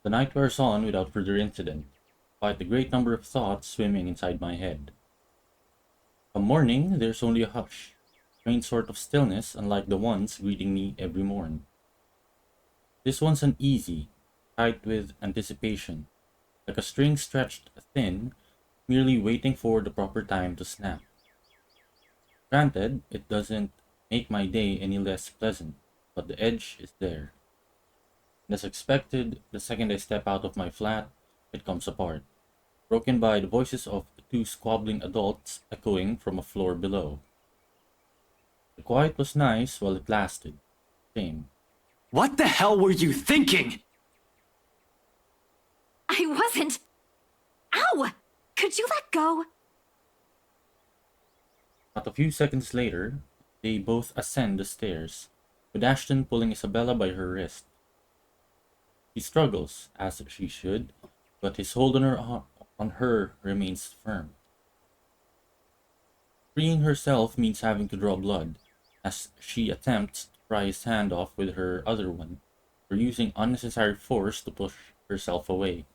The night wears on without further incident, despite the great number of thoughts swimming inside my head. Come morning, there's only a hush, a strange sort of stillness unlike the ones greeting me every morn. This one's uneasy, tight with anticipation, like a string stretched thin, merely waiting for the proper time to snap. Granted, it doesn't make my day any less pleasant, but the edge is there. And as expected, the second I step out of my flat, it comes apart, broken by the voices of two squabbling adults echoing from a floor below. The quiet was nice while it lasted. Shame. What the hell were you thinking? I wasn't. Ow! Could you let go? Not a few seconds later, they both ascend the stairs, with Ashton pulling Isabella by her wrist. He struggles, as she should, but his hold on her remains firm. Freeing herself means having to draw blood, as she attempts to pry his hand off with her other one, or using unnecessary force to push herself away.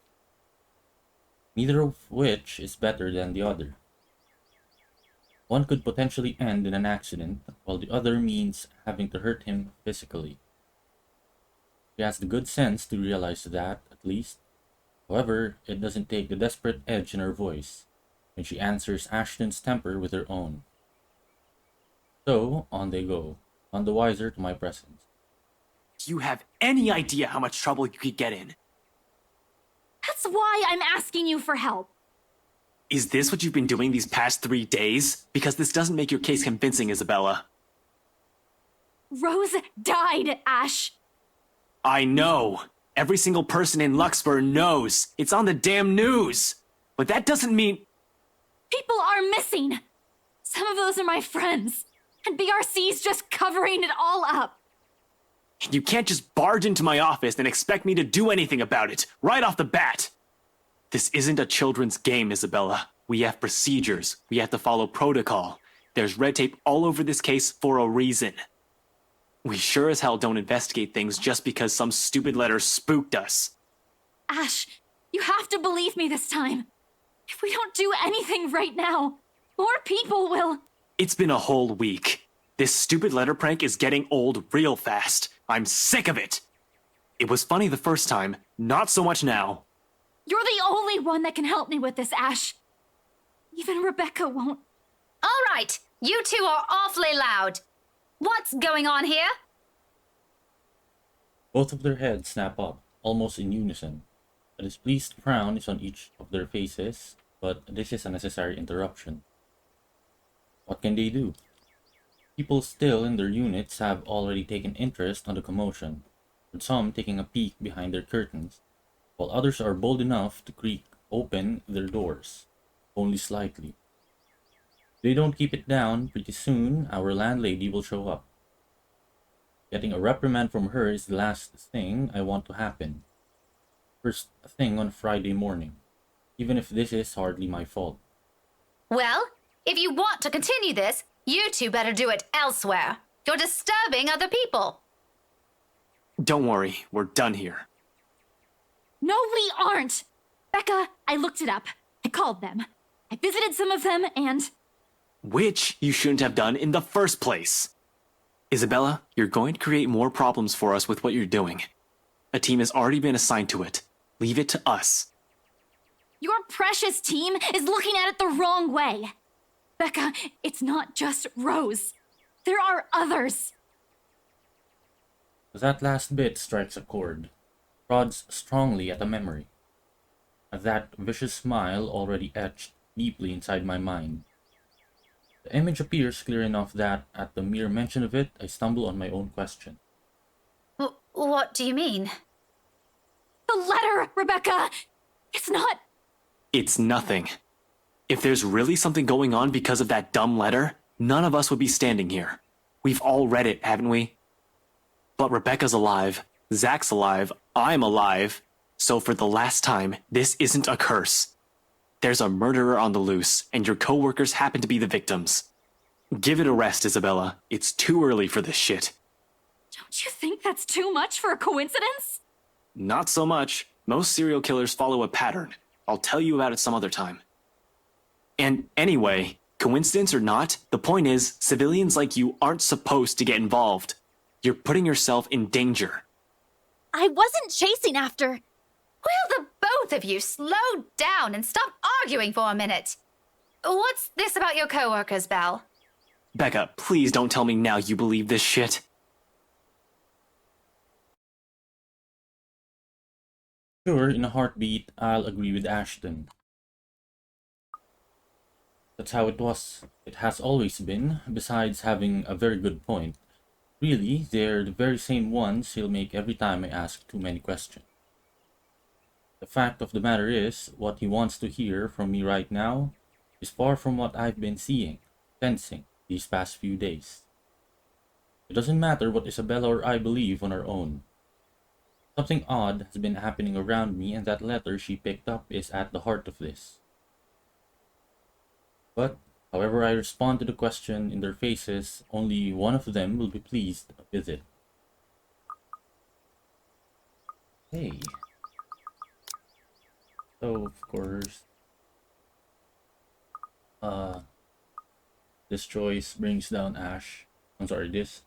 Neither of which is better than the other. One could potentially end in an accident, while the other means having to hurt him physically. She has the good sense to realize that, at least. However, it doesn't take the desperate edge in her voice, when she answers Ashton's temper with her own. So, on they go, none the wiser to my presence. Do you have any idea how much trouble you could get in? That's why I'm asking you for help. Is this what you've been doing these past 3 days? Because this doesn't make your case convincing, Isabella. Rose died, Ash. I know. Every single person in Luxford knows. It's on the damn news. But that doesn't mean... People are missing. Some of those are my friends. And BRC's just covering it all up. You can't just barge into my office and expect me to do anything about it, right off the bat. This isn't a children's game, Isabella. We have procedures. We have to follow protocol. There's red tape all over this case for a reason. We sure as hell don't investigate things just because some stupid letter spooked us. Ash, you have to believe me this time. If we don't do anything right now, more people will... It's been a whole week. This stupid letter prank is getting old real fast. I'm sick of it. It was funny the first time, not so much now. You're the only one that can help me with this, Ash. Even Rebecca won't. All right, you two are awfully loud. What's going on here? Both of their heads snap up, almost in unison. A displeased frown is on each of their faces, but this is a necessary interruption. What can they do? People still in their units have already taken interest on the commotion, with some taking a peek behind their curtains, while others are bold enough to creak open their doors, only slightly. If they don't keep it down, pretty soon our landlady will show up. Getting a reprimand from her is the last thing I want to happen. First thing on Friday morning, even if this is hardly my fault. Well, if you want to continue this, you two better do it elsewhere. You're disturbing other people. Don't worry, we're done here. No, we aren't. Becca, I looked it up. I called them. I visited some of them and... Which you shouldn't have done in the first place. Isabella, you're going to create more problems for us with what you're doing. A team has already been assigned to it. Leave it to us. Your precious team is looking at it the wrong way. Becca, it's not just Rose. There are others. That last bit strikes a chord, prods strongly at a memory. At that vicious smile already etched deeply inside my mind. The image appears clear enough that, at the mere mention of it, I stumble on my own question. What do you mean? The letter, Rebecca! It's not... It's nothing. If there's really something going on because of that dumb letter, none of us would be standing here. We've all read it, haven't we? But Rebecca's alive, Zach's alive, I'm alive. So for the last time, this isn't a curse. There's a murderer on the loose, and your coworkers happen to be the victims. Give it a rest, Isabella. It's too early for this shit. Don't you think that's too much for a coincidence? Not so much. Most serial killers follow a pattern. I'll tell you about it some other time. And anyway, coincidence or not, the point is, civilians like you aren't supposed to get involved. You're putting yourself in danger. I wasn't chasing after. Will the both of you slow down and stop arguing for a minute? What's this about your coworkers, Belle? Becca, please don't tell me now you believe this shit. Sure, in a heartbeat, I'll agree with Ashton. That's how it was. It has always been, besides having a very good point. Really, they're the very same ones he'll make every time I ask too many questions. The fact of the matter is, what he wants to hear from me right now is far from what I've been seeing, sensing, these past few days. It doesn't matter what Isabella or I believe on our own. Something odd has been happening around me, and that letter she picked up is at the heart of this. But, however I respond to the question in their faces, only one of them will be pleased with it. Hey. So, of course, this choice brings down Ash. I'm sorry, this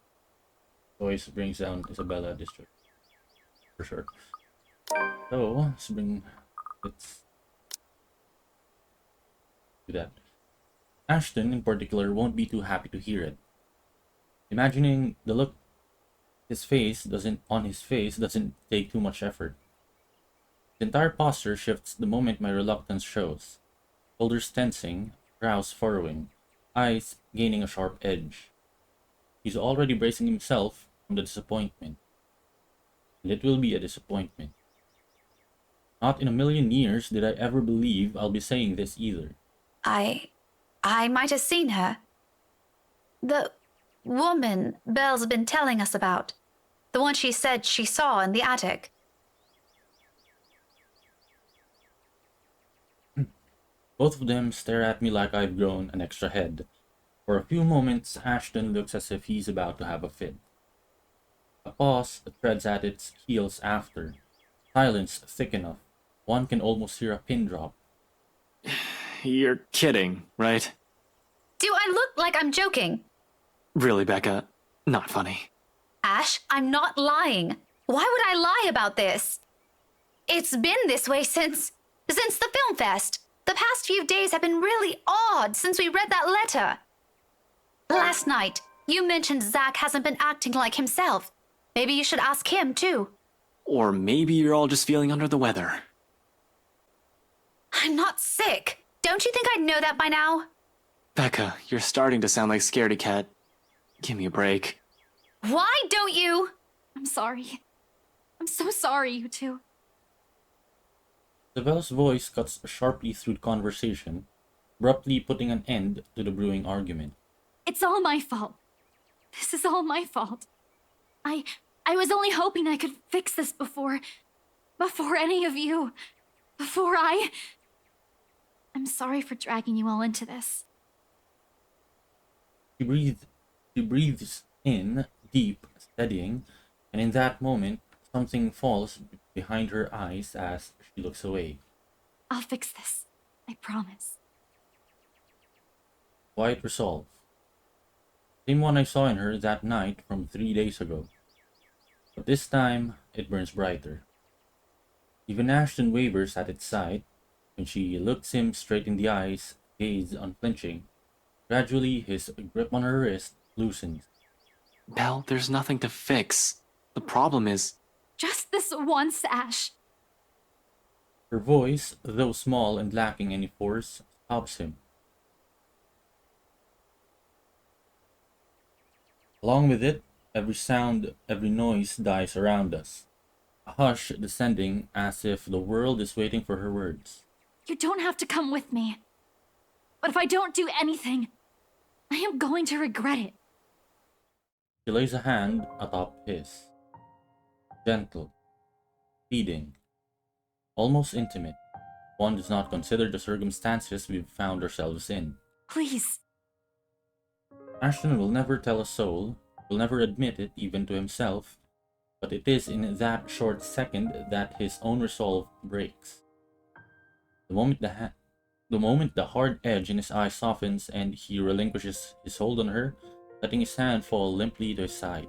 choice brings down Isabella, this choice. For sure. So, let's do that. Ashton, in particular, won't be too happy to hear it. Imagining the look on his face doesn't take too much effort. The entire posture shifts the moment my reluctance shows. Shoulders tensing, brows furrowing, eyes gaining a sharp edge. He's already bracing himself from the disappointment. And it will be a disappointment. Not in a million years did I ever believe I'll be saying this either. I might have seen her. The woman Belle's been telling us about. The one she said she saw in the attic. Both of them stare at me like I've grown an extra head. For a few moments, Ashton looks as if he's about to have a fit. A pause treads at its heels after. Silence thick enough. One can almost hear a pin drop. You're kidding, right? Do I look like I'm joking? Really, Becca? Not funny. Ash, I'm not lying. Why would I lie about this? It's been this way since the film fest. The past few days have been really odd since we read that letter. Last night, you mentioned Zach hasn't been acting like himself. Maybe you should ask him, too. Or maybe you're all just feeling under the weather. I'm not sick. Don't you think I'd know that by now? Becca, you're starting to sound like Scaredy Cat. Give me a break. Why don't you? I'm sorry. I'm so sorry, you two. Isabella's voice cuts sharply through the conversation, abruptly putting an end to the brewing argument. It's all my fault. This is all my fault. I was only hoping I could fix this before any of you. I'm sorry for dragging you all into this. She breathes in, deep, steadying, and in that moment, something falls behind her eyes as she looks away. I'll fix this. I promise. Quiet resolve. Same one I saw in her that night from 3 days ago. But this time, it burns brighter. Even Ashton wavers at its sight when she looks him straight in the eyes, gaze unflinching. Gradually, his grip on her wrist loosens. Belle, there's nothing to fix. The problem is... Just this once, Ash. Her voice, though small and lacking any force, stops him. Along with it, every sound, every noise dies around us. A hush descending as if the world is waiting for her words. You don't have to come with me. But if I don't do anything, I am going to regret it. She lays a hand atop his. Gentle, pleading, almost intimate. One does not consider the circumstances we've found ourselves in. Please. Ashton will never tell a soul, will never admit it even to himself, but it is in that short second that his own resolve breaks. The moment the hard edge in his eye softens and he relinquishes his hold on her, letting his hand fall limply to his side.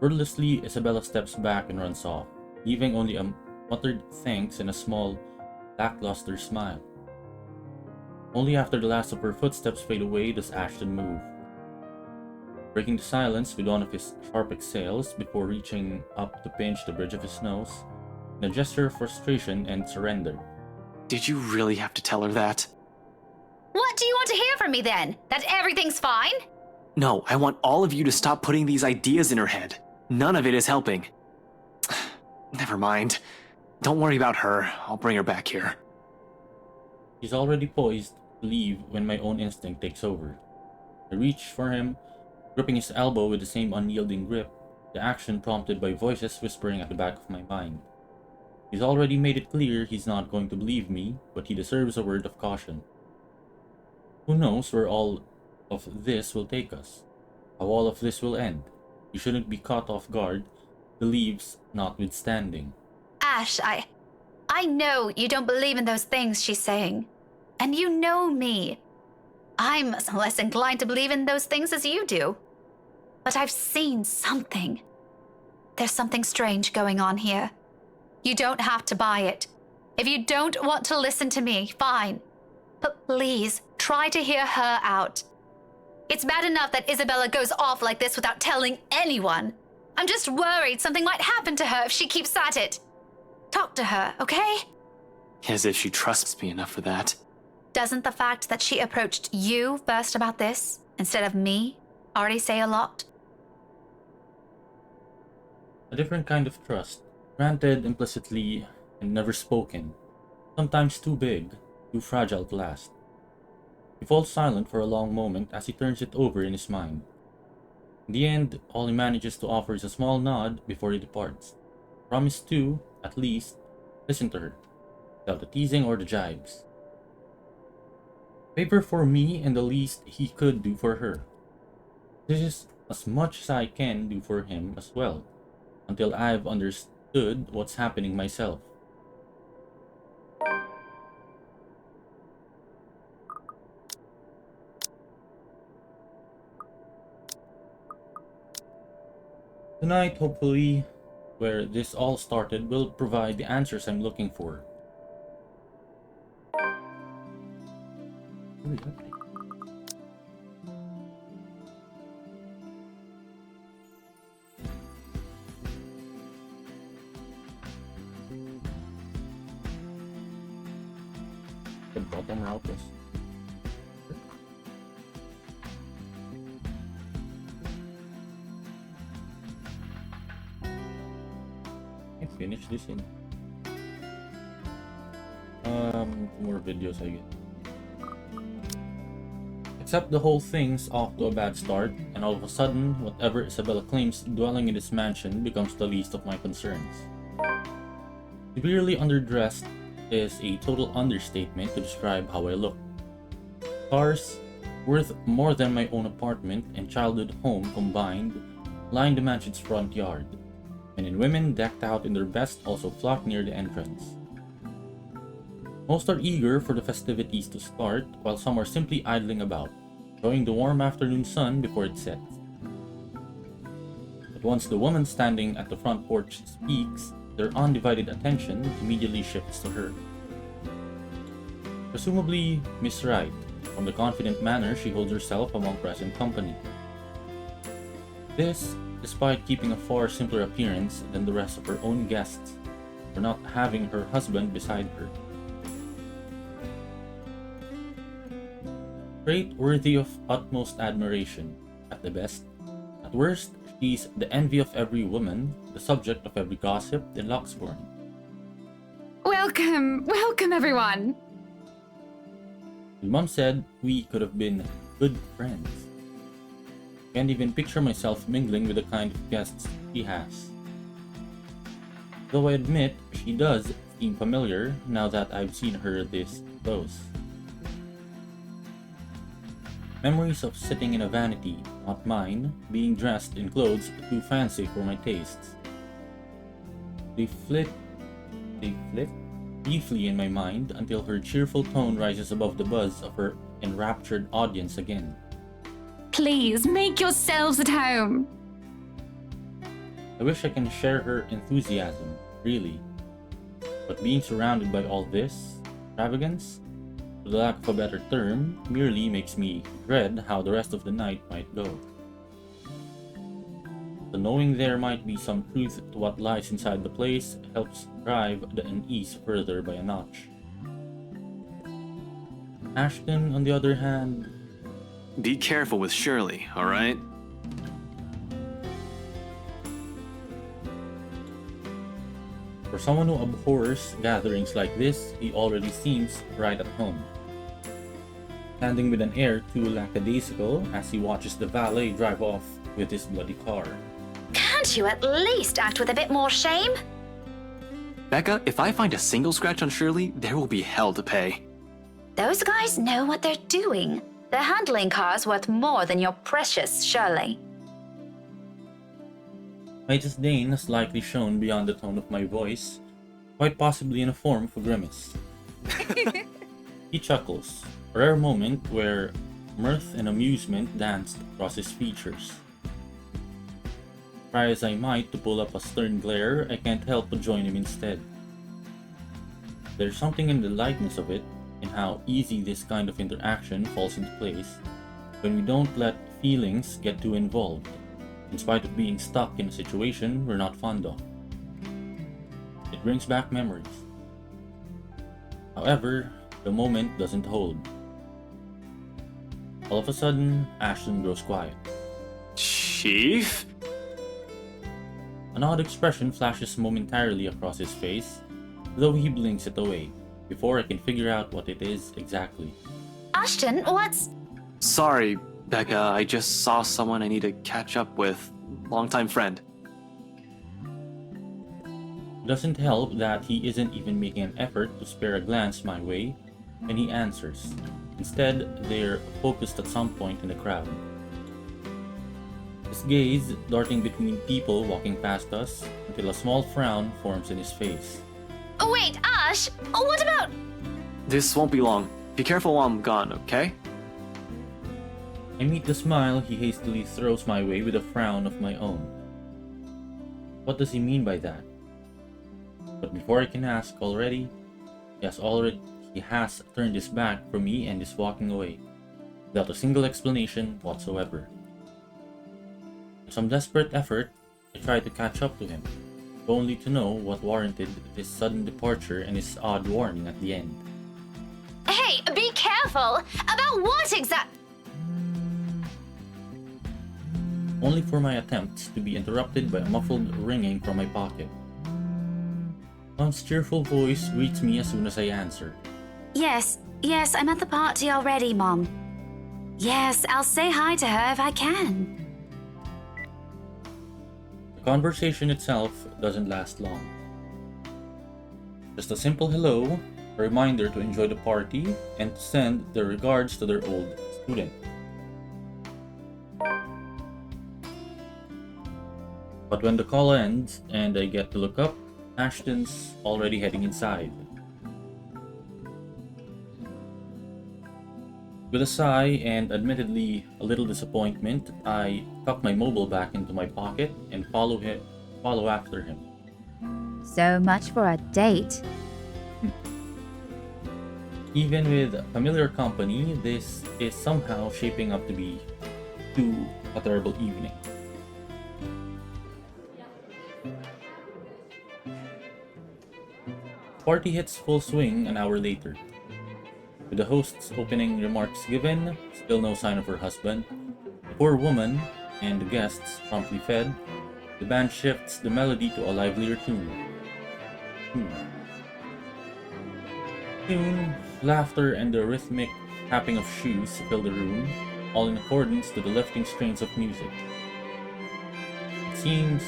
Wordlessly, Isabella steps back and runs off, leaving only a muttered thanks and a small, lackluster smile. Only after the last of her footsteps fade away does Ashton move, breaking the silence with one of his sharp exhales before reaching up to pinch the bridge of his nose, in a gesture of frustration and surrender. Did you really have to tell her that? What do you want to hear from me then? That everything's fine? No, I want all of you to stop putting these ideas in her head. None of it is helping. Never mind. Don't worry about her. I'll bring her back here. He's already poised to leave when my own instinct takes over. I reach for him, gripping his elbow with the same unyielding grip, the action prompted by voices whispering at the back of my mind. He's already made it clear he's not going to believe me, but he deserves a word of caution. Who knows where all of this will take us? How all of this will end? You shouldn't be caught off guard, the leaves notwithstanding. Ash, I know you don't believe in those things she's saying. And you know me. I'm less inclined to believe in those things as you do. But I've seen something. There's something strange going on here. You don't have to buy it. If you don't want to listen to me, fine. But please, try to hear her out. It's bad enough that Isabella goes off like this without telling anyone. I'm just worried something might happen to her if she keeps at it. Talk to her, okay? As if she trusts me enough for that. Doesn't the fact that she approached you first about this, instead of me, already say a lot? A different kind of trust, granted implicitly and never spoken, sometimes too big, too fragile to last. He falls silent for a long moment as he turns it over in his mind. In the end, all he manages to offer is a small nod before he departs. Promise to, at least, listen to her, without the teasing or the jibes. Favor for me and the least he could do for her. This is as much as I can do for him as well, until I've understood what's happening myself. Tonight, hopefully, where this all started will provide the answers I'm looking for. The bottom route was finish this in more videos I get. Except the whole thing's off to a bad start, and all of a sudden, whatever Isabella claims dwelling in this mansion becomes the least of my concerns. Severely underdressed is a total understatement to describe how I look. Cars, worth more than my own apartment and childhood home combined, line the mansion's front yard. Men and women decked out in their best also flock near the entrance. Most are eager for the festivities to start, while some are simply idling about, enjoying the warm afternoon sun before it sets. But once the woman standing at the front porch speaks, their undivided attention immediately shifts to her. Presumably Miss Wright, from the confident manner she holds herself among present company. This, despite keeping a far simpler appearance than the rest of her own guests, for not having her husband beside her. Trait worthy of utmost admiration, at the best. At worst, she's the envy of every woman, the subject of every gossip in Loxbourne. Welcome everyone! Mom said we could have been good friends. Can't even picture myself mingling with the kind of guests she has. Though I admit she does seem familiar now that I've seen her this close. Memories of sitting in a vanity, not mine, being dressed in clothes too fancy for my tastes. They flit briefly in my mind until her cheerful tone rises above the buzz of her enraptured audience again. Please make yourselves at home. I wish I can share her enthusiasm, really. But being surrounded by all this extravagance, for the lack of a better term, merely makes me dread how the rest of the night might go. The knowing there might be some truth to what lies inside the place helps drive the unease further by a notch. Ashton, on the other hand, Be careful with Shirley, alright? for someone who abhors gatherings like this, he already seems right at home. Standing with an air too lackadaisical as he watches the valet drive off with his bloody car. Can't you at least act with a bit more shame? Becca, if I find a single scratch on Shirley, there will be hell to pay. Those guys know what they're doing. They're handling cars worth more than your precious Shirley. My disdain is likely shown beyond the tone of my voice, quite possibly in a form of a grimace. He chuckles, a rare moment where mirth and amusement danced across his features. Try as I might to pull up a stern glare, I can't help but join him instead. There's something in the lightness of it, in how easy this kind of interaction falls into place, when we don't let feelings get too involved, in spite of being stuck in a situation we're not fond of. It brings back memories. However, the moment doesn't hold. All of a sudden, Ashton grows quiet. Chief? An odd expression flashes momentarily across his face, though he blinks it away, before I can figure out what it is exactly. Ashton, what's... Sorry, Becca, I just saw someone I need to catch up with. Longtime friend. It doesn't help that he isn't even making an effort to spare a glance my way when he answers. Instead, they're focused at some point in the crowd. His gaze darting between people walking past us until a small frown forms in his face. Oh, wait, Ash, what about... This won't be long. Be careful while I'm gone, okay? I meet the smile he hastily throws my way with a frown of my own. What does he mean by that? But before I can ask already, he has turned his back from me and is walking away, without a single explanation whatsoever. In some desperate effort, I try to catch up to him, only to know what warranted this sudden departure and his odd warning at the end. Hey, be careful! About what exact... Only for my attempts to be interrupted by a muffled ringing from my pocket. Mom's cheerful voice greets me as soon as I answer. Yes, I'm at the party already, Mom. Yes, I'll say hi to her if I can. The conversation itself doesn't last long. Just a simple hello, a reminder to enjoy the party, and to send their regards to their old student. But when the call ends and I get to look up, Ashton's already heading inside. With a sigh and admittedly a little disappointment, I tuck my mobile back into my pocket and follow after him. So much for a date. Even with familiar company, this is somehow shaping up to be a terrible evening. Party hits full swing an hour later. With the host's opening remarks given, still no sign of her husband, the poor woman, and the guests promptly fed, the band shifts the melody to a livelier tune. Soon, laughter and the rhythmic tapping of shoes fill the room, all in accordance to the lifting strains of music. It seems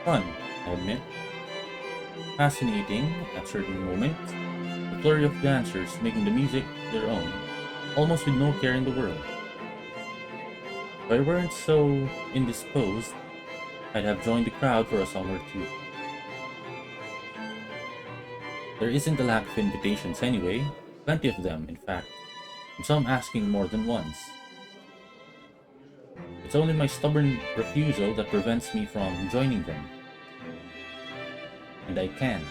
fun, I admit. Fascinating at certain moments, the flurry of dancers making the music their own, almost with no care in the world. If I weren't so indisposed, I'd have joined the crowd for a song or two. There isn't a lack of invitations anyway, plenty of them, in fact, and some asking more than once. It's only my stubborn refusal that prevents me from joining them. And I can.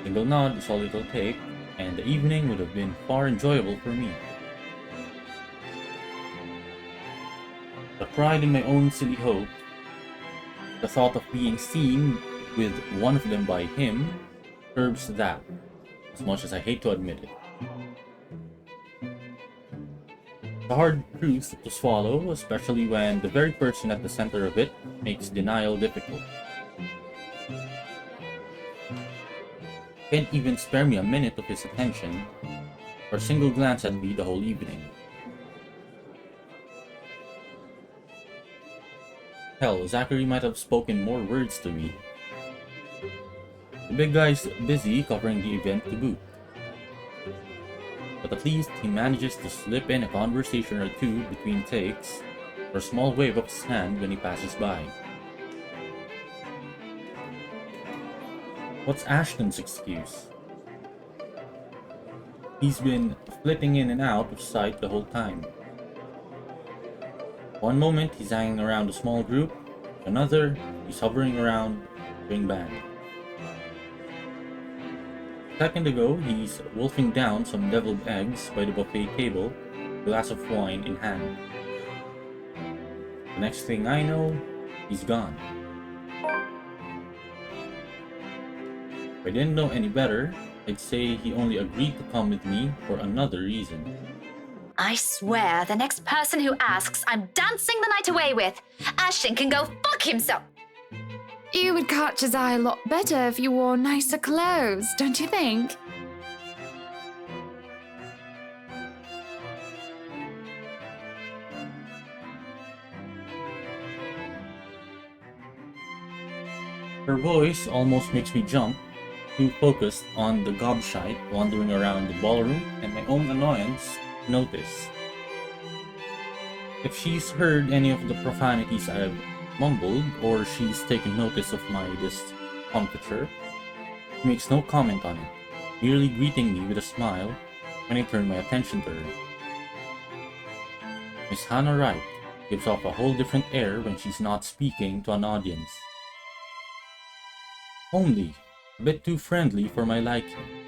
A single nod is all it'll take, and the evening would have been far enjoyable for me. The pride in my own silly hope, the thought of being seen with one of them by him, curbs that, as much as I hate to admit it. It's a hard truth to swallow, especially when the very person at the center of it makes denial difficult. Can't even spare me a minute of his attention, or a single glance at me the whole evening. Hell, Zachary might have spoken more words to me. The big guy's busy covering the event to boot. But at least he manages to slip in a conversation or two between takes, or a small wave of his hand when he passes by. What's Ashton's excuse? He's been flitting in and out of sight the whole time. One moment he's hanging around a small group, another he's hovering around doing band. A second ago he's wolfing down some deviled eggs by the buffet table, a glass of wine in hand. The next thing I know, he's gone. If I didn't know any better, I'd say he only agreed to come with me for another reason. I swear, the next person who asks, I'm dancing the night away with. Ashton can go fuck himself. You would catch his eye a lot better if you wore nicer clothes, don't you think? Her voice almost makes me jump, too focused on the gobshite wandering around the ballroom and my own annoyance to notice. If she's heard any of the profanities I've mumbled, or she's taken notice of my discomfiture, she makes no comment on it, merely greeting me with a smile when I turn my attention to her. Miss Hannah Wright gives off a whole different air when she's not speaking to an audience. Homely, a bit too friendly for my liking.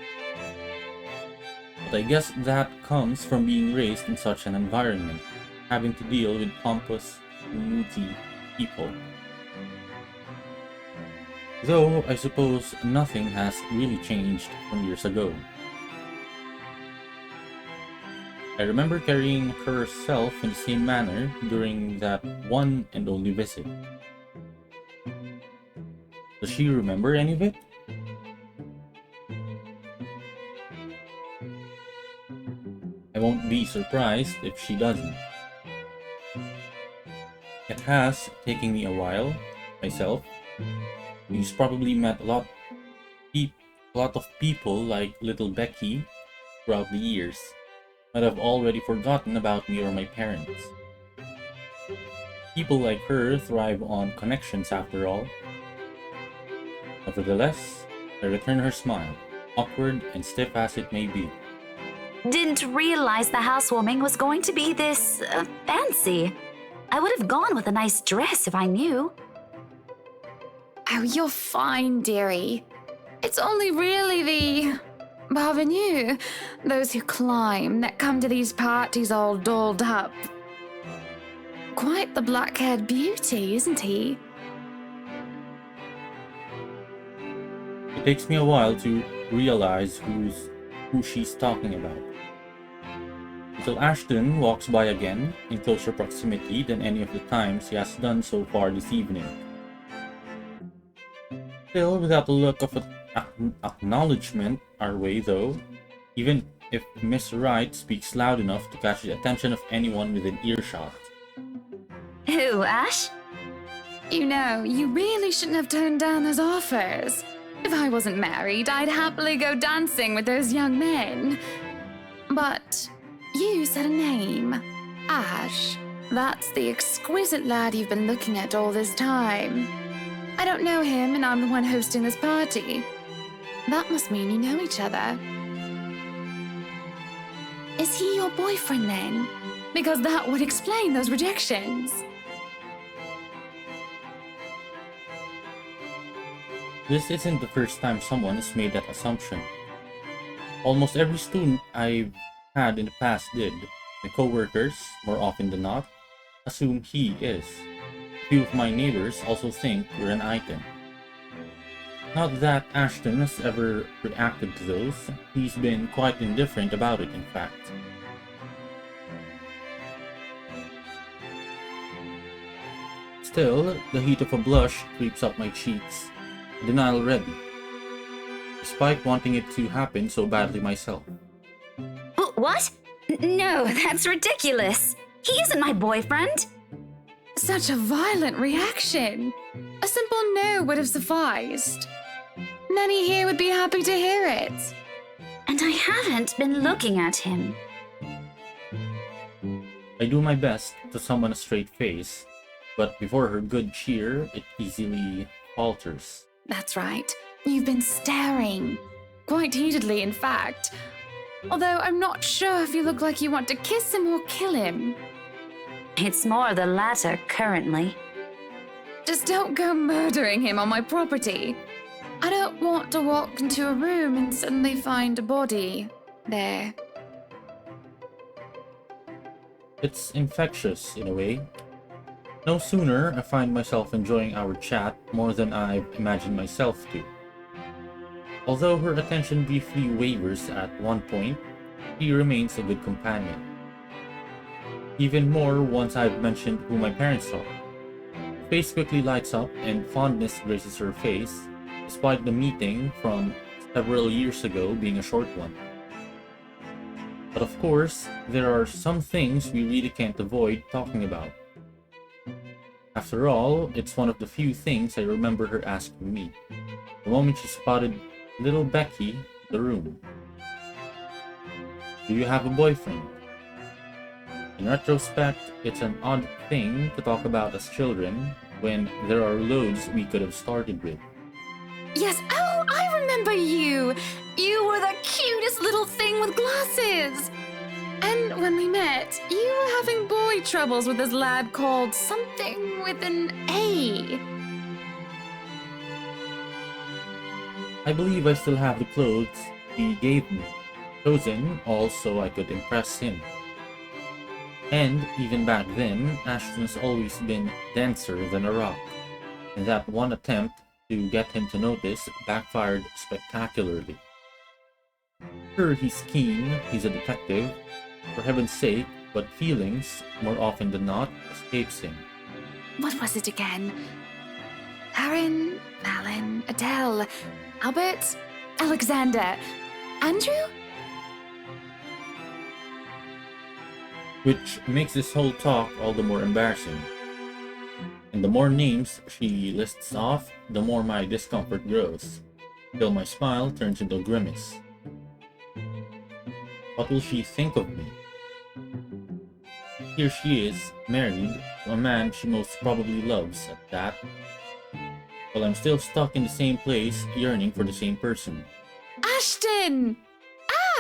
But I guess that comes from being raised in such an environment, having to deal with pompous, moody people. Though I suppose nothing has really changed from years ago. I remember carrying herself in the same manner during that one and only visit. Does she remember any of it? I won't be surprised if she doesn't. It has taken me a while, myself. He's probably met a lot of people like little Becky throughout the years, but I've already forgotten about me or my parents. People like her thrive on connections after all. Nevertheless, I return her smile, awkward and stiff as it may be. Didn't realize the housewarming was going to be this fancy. I would have gone with a nice dress if I knew. Oh, you're fine, dearie. It's only really the parvenus, those who climb, that come to these parties all dolled up. Quite the black-haired beauty, isn't he? It takes me a while to realize who she's talking about. Until Ashton walks by again, in closer proximity than any of the times he has done so far this evening. Still without a look of acknowledgement our way though, even if Miss Wright speaks loud enough to catch the attention of anyone within earshot. Who, Ash? You know, you really shouldn't have turned down those offers. If I wasn't married, I'd happily go dancing with those young men. But you said a name. Ash, that's the exquisite lad you've been looking at all this time. I don't know him, and I'm the one hosting this party. That must mean you know each other. Is he your boyfriend then? Because that would explain those rejections. This isn't the first time someone has made that assumption. Almost every student I've had in the past did. My coworkers, more often than not, assume he is. A few of my neighbors also think we're an item. Not that Ashton has ever reacted to those, he's been quite indifferent about it in fact. Still, the heat of a blush creeps up my cheeks. Denial ready, despite wanting it to happen so badly myself. What? No, that's ridiculous. He isn't my boyfriend. Such a violent reaction. A simple no would have sufficed. Many here would be happy to hear it. And I haven't been looking at him. I do my best to summon a straight face, but before her good cheer, it easily falters. That's right. You've been staring. Quite heatedly, in fact. Although I'm not sure if you look like you want to kiss him or kill him. It's more the latter currently. Just don't go murdering him on my property. I don't want to walk into a room and suddenly find a body there. It's infectious, in a way. No sooner I find myself enjoying our chat more than I've imagined myself to. Although her attention briefly wavers at one point, she remains a good companion. Even more once I've mentioned who my parents are. Her face quickly lights up and fondness graces her face, despite the meeting from several years ago being a short one. But of course, there are some things we really can't avoid talking about. After all, it's one of the few things I remember her asking me, the moment she spotted little Becky in the room. Do you have a boyfriend? In retrospect, it's an odd thing to talk about as children when there are loads we could have started with. Yes, oh, I remember you! You were the cutest little thing with glasses! And when we met, you were having boy troubles with this lad called something with an A. I believe I still have the clothes he gave me, chosen all so I could impress him. And even back then, Ashton's always been denser than a rock, and that one attempt to get him to notice backfired spectacularly. Sure, he's keen, he's a detective, for heaven's sake, but feelings, more often than not, escapes him. What was it again? Aaron, Alan, Adele, Albert, Alexander, Andrew? Which makes this whole talk all the more embarrassing. And the more names she lists off, the more my discomfort grows, till my smile turns into a grimace. What will she think of me? Here she is, married to a man she most probably loves at that, while I'm still stuck in the same place, yearning for the same person. Ashton!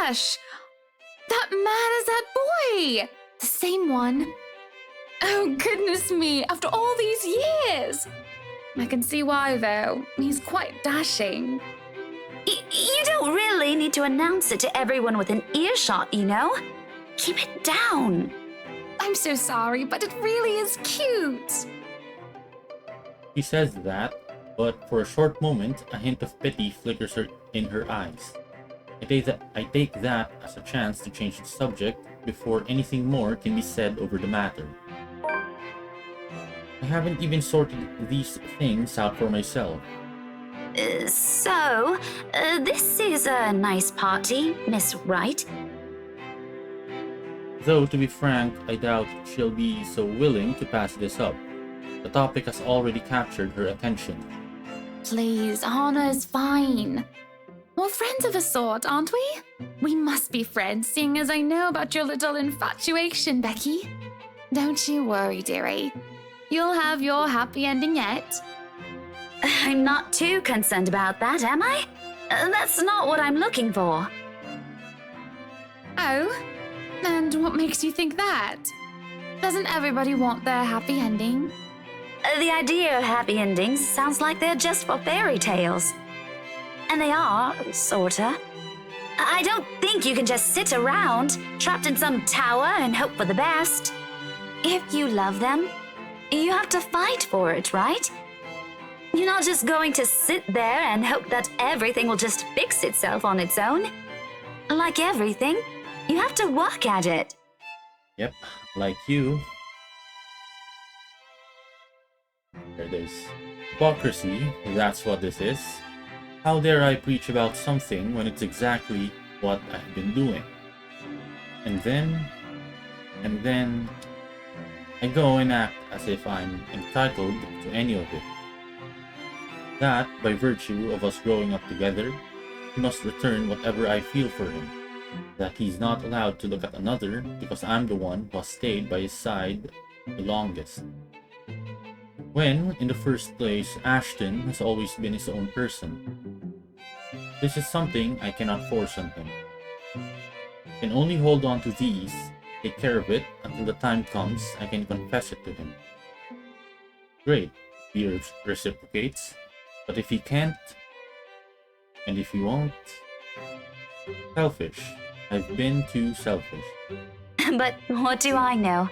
Ash! That man is that boy! The same one. Oh, goodness me, after all these years! I can see why, though. He's quite dashing. You don't really need to announce it to everyone within earshot, you know? Keep it down. I'm so sorry, but it really is cute. She says that, but for a short moment, a hint of pity flickers in her eyes. I take that as a chance to change the subject before anything more can be said over the matter. I haven't even sorted these things out for myself. So, this is a nice party, Miss Wright. Though, to be frank, I doubt she'll be so willing to pass this up. The topic has already captured her attention. Please, Anna is fine. We're friends of a sort, aren't we? We must be friends, seeing as I know about your little infatuation, Becky. Don't you worry, dearie. You'll have your happy ending yet. I'm not too concerned about that, am I? That's not what I'm looking for. Oh? And what makes you think that? Doesn't everybody want their happy ending? The idea of happy endings sounds like they're just for fairy tales. And they are, sorta. I don't think you can just sit around, trapped in some tower and hope for the best. If you love them, you have to fight for it, right? You're not just going to sit there and hope that everything will just fix itself on its own. Like everything, you have to work at it. Yep, like you. There it is. Hypocrisy, that's what this is. How dare I preach about something when it's exactly what I've been doing? And then I go and act as if I'm entitled to any of it. That, by virtue of us growing up together, he must return whatever I feel for him. That he's not allowed to look at another because I'm the one who has stayed by his side the longest. When, in the first place, Ashton has always been his own person. This is something I cannot force on him. I can only hold on to these, take care of it, until the time comes I can confess it to him. Great, he reciprocates. But if he can't, and if he won't, selfish. I've been too selfish. But what do I know?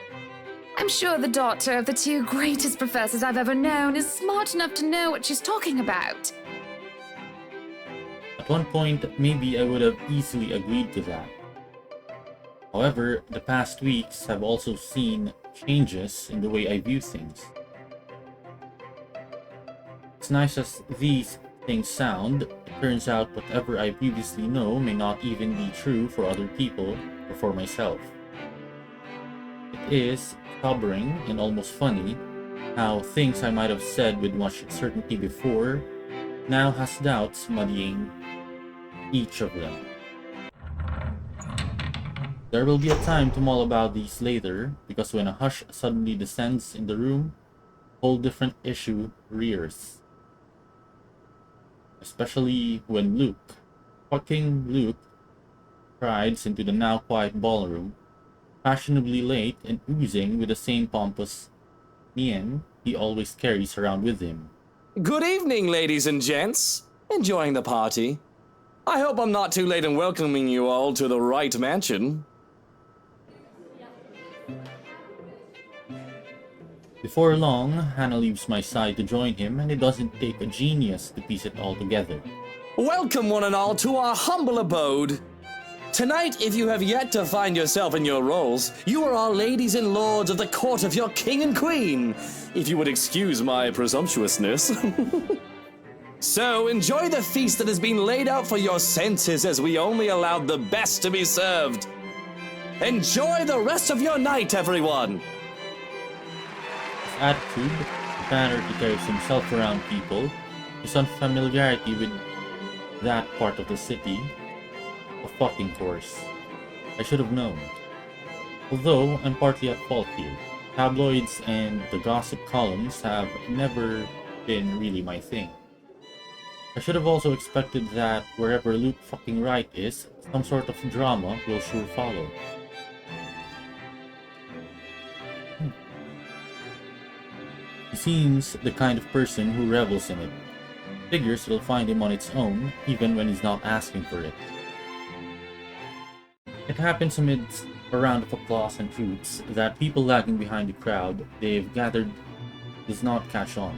I'm sure the daughter of the two greatest professors I've ever known is smart enough to know what she's talking about. At one point, maybe I would have easily agreed to that. However, the past weeks have also seen changes in the way I view things. As nice as these things sound, it turns out whatever I previously know may not even be true for other people or for myself. It is sobering and almost funny how things I might have said with much certainty before now has doubts muddying each of them. There will be a time to mull about these later, because when a hush suddenly descends in the room, a whole different issue rears. Especially when fucking Luke, strides into the now quiet ballroom, fashionably late and oozing with the same pompous mien he always carries around with him. Good evening, ladies and gents. Enjoying the party? I hope I'm not too late in welcoming you all to the right mansion. Before long, Hannah leaves my side to join him, and it doesn't take a genius to piece it all together. Welcome one and all to our humble abode. Tonight, if you have yet to find yourself in your roles, you are all ladies and lords of the court of your king and queen, if you would excuse my presumptuousness. So, enjoy the feast that has been laid out for your senses as we only allowed the best to be served. Enjoy the rest of your night, everyone! His attitude, the manner he carries himself around people, his unfamiliarity with that part of the city, a fucking course. I should have known. Although I'm partly at fault here. Tabloids and the gossip columns have never been really my thing. I should have also expected that wherever Luke fucking Wright is, some sort of drama will sure follow. He seems the kind of person who revels in it. Figures it'll find him on its own, even when he's not asking for it. It happens amidst a round of applause and troops that people lagging behind the crowd they've gathered does not catch on.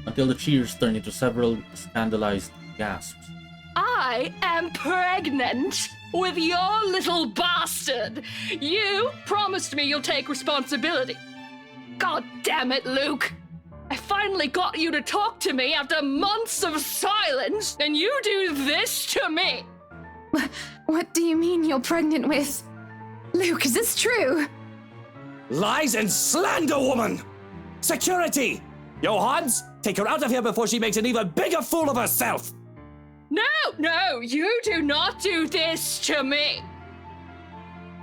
Until the cheers turn into several scandalized gasps. I am pregnant with your little bastard. You promised me you'll take responsibility. God damn it, Luke. I finally got you to talk to me after months of silence, and you do this to me. What do you mean you're pregnant with? Luke, is this true? Lies and slander, woman! Security! Johans, take her out of here before she makes an even bigger fool of herself! No, you do not do this to me.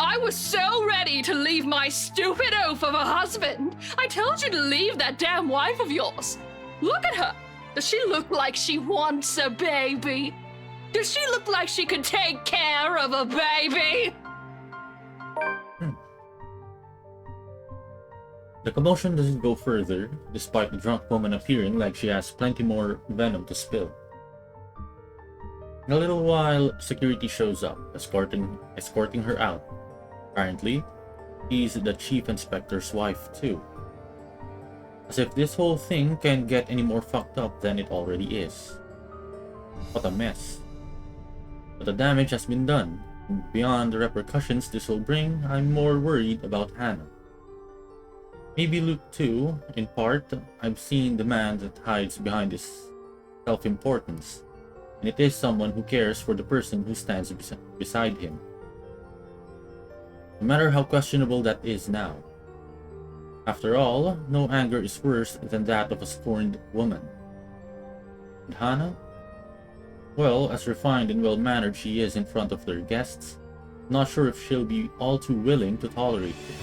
I was so ready to leave my stupid oaf of a husband. I told you to leave that damn wife of yours. Look at her. Does she look like she wants a baby? Does she look like she could take care of a baby? The commotion doesn't go further, despite the drunk woman appearing like she has plenty more venom to spill. In a little while, security shows up, escorting her out. Apparently, he's the chief inspector's wife too. As if this whole thing can't get any more fucked up than it already is. What a mess. But the damage has been done, and beyond the repercussions this will bring, I'm more worried about Hannah. Maybe Luke too, in part. I've seen the man that hides behind his self-importance, and it is someone who cares for the person who stands beside him. No matter how questionable that is now. After all, no anger is worse than that of a scorned woman. And Hannah? Well, as refined and well-mannered she is in front of their guests, not sure if she'll be all too willing to tolerate it.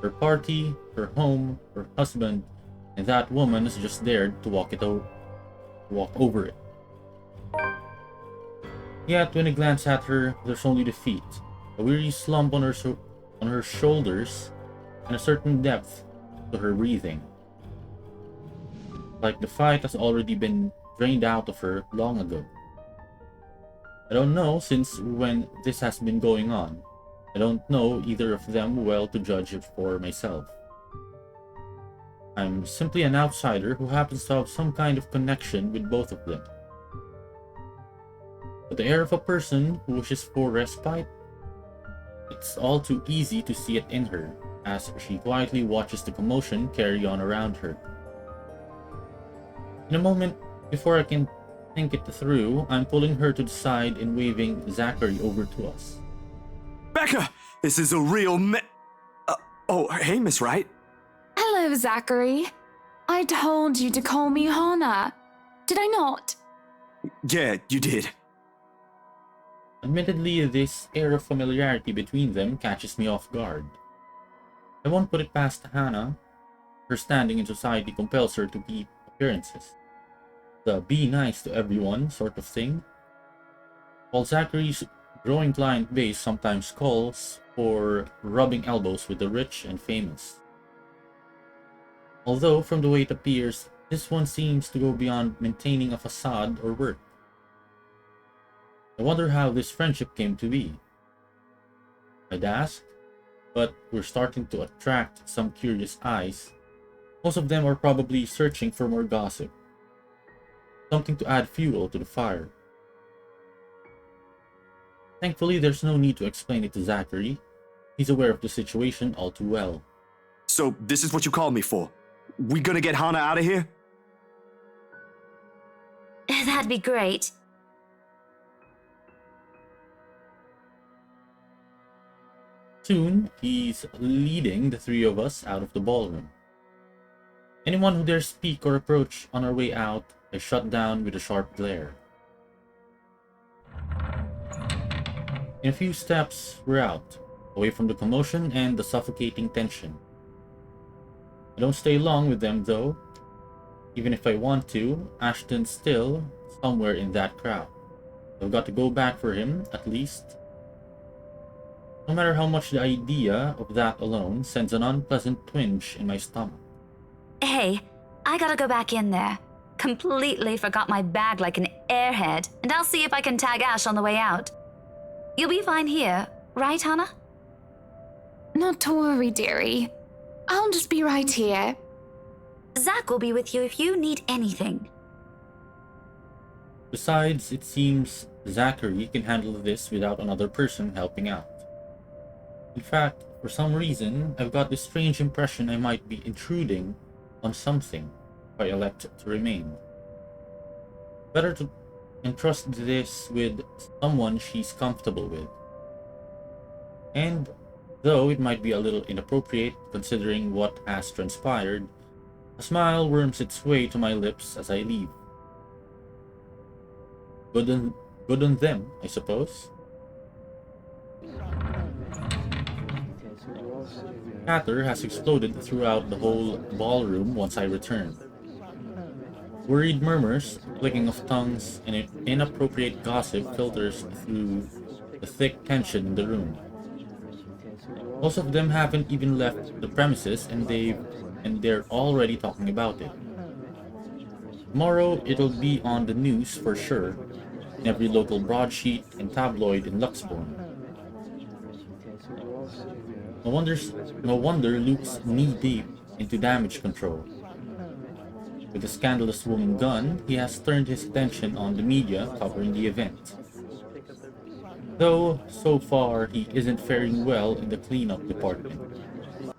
Her party, her home, her husband, and that woman has just dared to walk over it. Yet, when I glance at her, there's only defeat, a weary slump on her shoulders, and a certain depth to her breathing. Like the fight has already been drained out of her long ago. I don't know since when this has been going on. I don't know either of them well to judge it for myself. I'm simply an outsider who happens to have some kind of connection with both of them. With the air of a person who wishes for respite, it's all too easy to see it in her, as she quietly watches the commotion carry on around her. In a moment, before I can think it through, I'm pulling her to the side and waving Zachary over to us. Becca, this is a real oh, hey, Miss Wright. Hello, Zachary. I told you to call me Hannah. Did I not? Yeah, you did. Admittedly, this air of familiarity between them catches me off guard. I won't put it past Hannah. Her standing in society compels her to keep appearances. The be nice to everyone sort of thing. While Zachary's growing client base sometimes calls for rubbing elbows with the rich and famous. Although, from the way it appears, this one seems to go beyond maintaining a facade or work. I wonder how this friendship came to be. I'd ask, but we're starting to attract some curious eyes. Most of them are probably searching for more gossip. Something to add fuel to the fire. Thankfully, there's no need to explain it to Zachary. He's aware of the situation all too well. So, this is what you called me for? We gonna get Hannah out of here? That'd be great. Soon, he's leading the three of us out of the ballroom. Anyone who dares speak or approach on our way out is shut down with a sharp glare. In a few steps, we're out, away from the commotion and the suffocating tension. I don't stay long with them though. Even if I want to, Ashton's still somewhere in that crowd. I've got to go back for him, at least. No matter how much the idea of that alone sends an unpleasant twinge in my stomach. Hey, I gotta go back in there. Completely forgot my bag like an airhead, and I'll see if I can tag Ash on the way out. You'll be fine here, right, Hannah? Not to worry, dearie. I'll just be right here. Zach will be with you if you need anything. Besides, it seems Zachary can handle this without another person helping out. In fact, for some reason, I've got this strange impression I might be intruding on something if I elect to remain. Better to entrust this with someone she's comfortable with. And though it might be a little inappropriate considering what has transpired, a smile worms its way to my lips as I leave. Good on them, I suppose. Chatter has exploded throughout the whole ballroom once I return. Worried murmurs, clicking of tongues, and inappropriate gossip filters through the thick tension in the room. Most of them haven't even left the premises and they're already talking about it. Tomorrow it'll be on the news for sure, in every local broadsheet and tabloid in Luxbourne. No wonder, no wonder Luke's knee-deep into damage control. With the scandalous woman gone, he has turned his attention on the media covering the event. Though, so far, he isn't faring well in the cleanup department.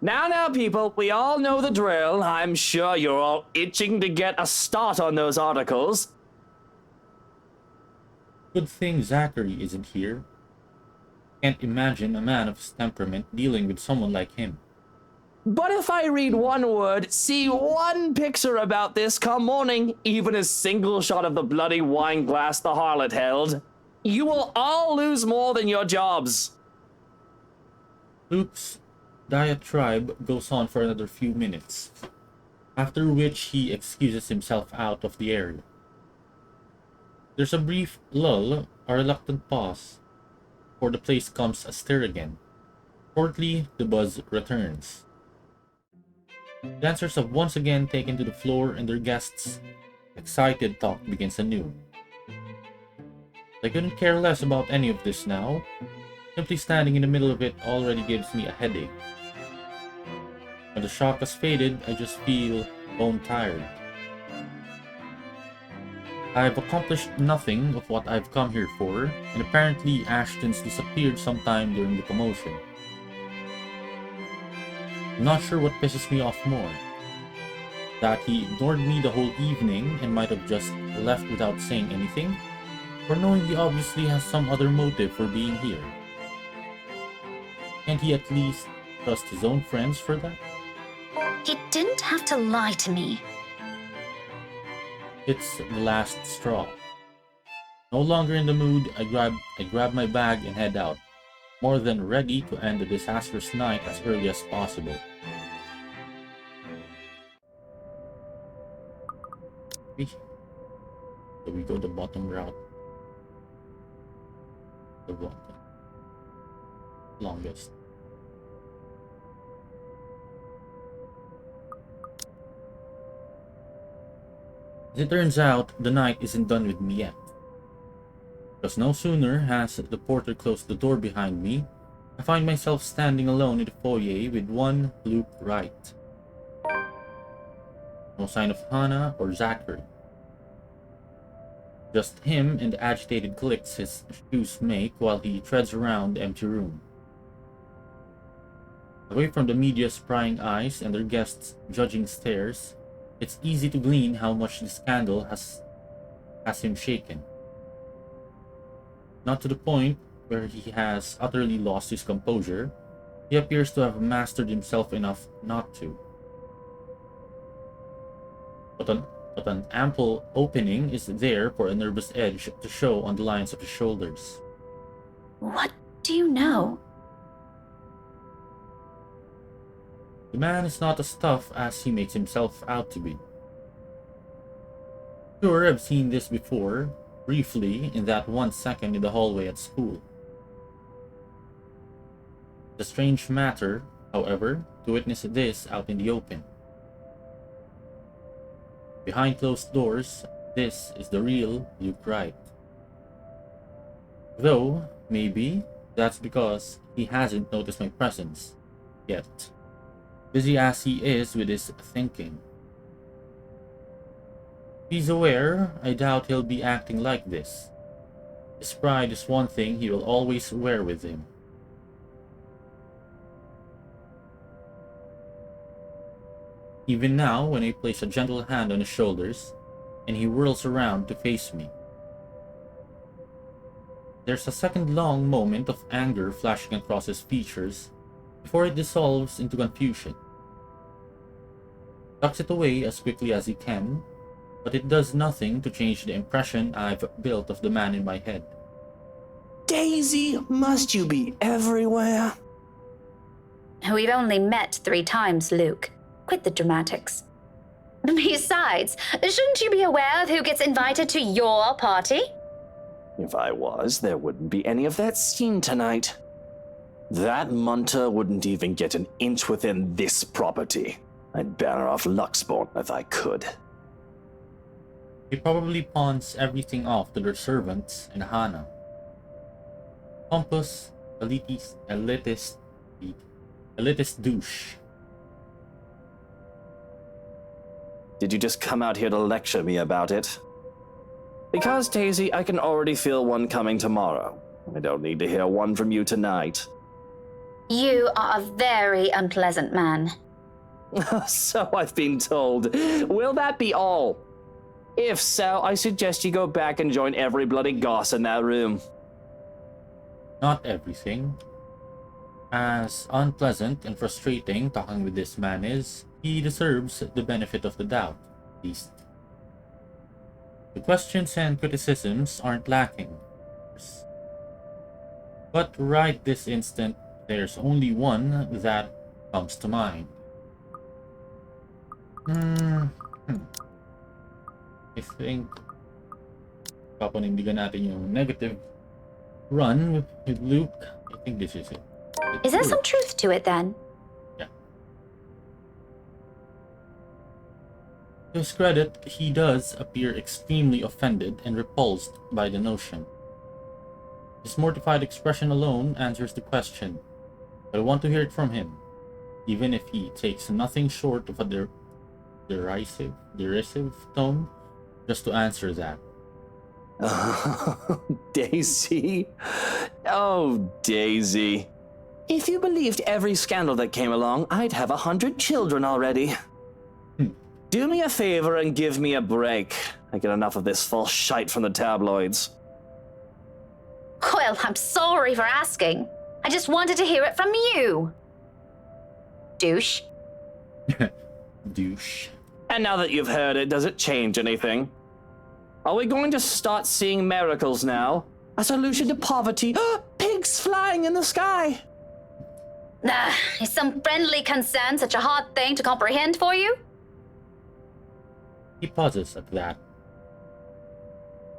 Now, people, we all know the drill. I'm sure you're all itching to get a start on those articles. Good thing Zachary isn't here. Can't imagine a man of his temperament dealing with someone like him. But if I read one word, see one picture about this come morning, even a single shot of the bloody wine glass the harlot held, you will all lose more than your jobs. Luke's diatribe goes on for another few minutes, after which he excuses himself out of the area. There's a brief lull, a reluctant pause, before the place comes astir again. Shortly, the buzz returns. Dancers have once again taken to the floor and their guests' excited talk begins anew. I couldn't care less about any of this now. Simply standing in the middle of it already gives me a headache. When the shock has faded, I just feel bone tired. I've accomplished nothing of what I've come here for, and apparently Ashton's disappeared sometime during the commotion. I'm not sure what pisses me off more. That he ignored me the whole evening and might have just left without saying anything, or knowing he obviously has some other motive for being here. Can't he at least trust his own friends for that? He didn't have to lie to me. It's the last straw. No longer in the mood, I grab my bag and head out, more than ready to end the disastrous night as early as possible. So we go the bottom route. The bottom. Longest. As it turns out, the night isn't done with me yet. Because no sooner has the porter closed the door behind me, I find myself standing alone in the foyer with one Luke Wright. No sign of Hannah or Zachary. Just him and the agitated clicks his shoes make while he treads around the empty room. Away from the media's prying eyes and their guests' judging stares, it's easy to glean how much the scandal has him shaken. Not to the point where he has utterly lost his composure, he appears to have mastered himself enough not to. But an ample opening is there for a nervous edge to show on the lines of his shoulders. What do you know? The man is not as tough as he makes himself out to be. Sure, I've seen this before, briefly, in that 1 second in the hallway at school. It's a strange matter, however, to witness this out in the open. Behind closed doors, this is the real Luke Wright. Though, maybe, that's because he hasn't noticed my presence yet. Busy as he is with his thinking. If he's aware, I doubt he'll be acting like this. His pride is one thing he will always wear with him. Even now, when I place a gentle hand on his shoulders, and he whirls around to face me. There's a second-long moment of anger flashing across his features, before it dissolves into confusion. Tucks it away as quickly as he can, but it does nothing to change the impression I've built of the man in my head. Daisy, must you be everywhere? We've only met 3 times, Luke. Quit the dramatics. Besides, shouldn't you be aware of who gets invited to your party? If I was, there wouldn't be any of that scene tonight. That munter wouldn't even get an inch within this property. I'd ban her off Luxborn if I could. He probably pawns everything off to their servants in Hana. Pompous, elitist douche. Did you just come out here to lecture me about it? Because, Daisy, I can already feel one coming tomorrow. I don't need to hear one from you tonight. You are a very unpleasant man. So I've been told. Will that be all? If so, I suggest you go back and join every bloody goss in that room. Not everything. As unpleasant and frustrating talking with this man is, he deserves the benefit of the doubt, at least. The questions and criticisms aren't lacking. But right this instant, there's only one that comes to mind. I think papanindigan natin yung negative run with Luke. I think this is it. Is there some truth to it then? Yeah. To his credit, he does appear extremely offended and repulsed by the notion. His mortified expression alone answers the question, but I want to hear it from him, even if he takes nothing short of a derisive tone, just to answer that. Daisy? Oh, Daisy. If you believed every scandal that came along, I'd have 100 children already. Do me a favor and give me a break. I get enough of this false shite from the tabloids. Well, I'm sorry for asking. I just wanted to hear it from you. Douche. Douche. And now that you've heard it, does it change anything? Are we going to start seeing miracles now? A solution to poverty? Pigs flying in the sky! Is some friendly concern such a hard thing to comprehend for you? He pauses at that.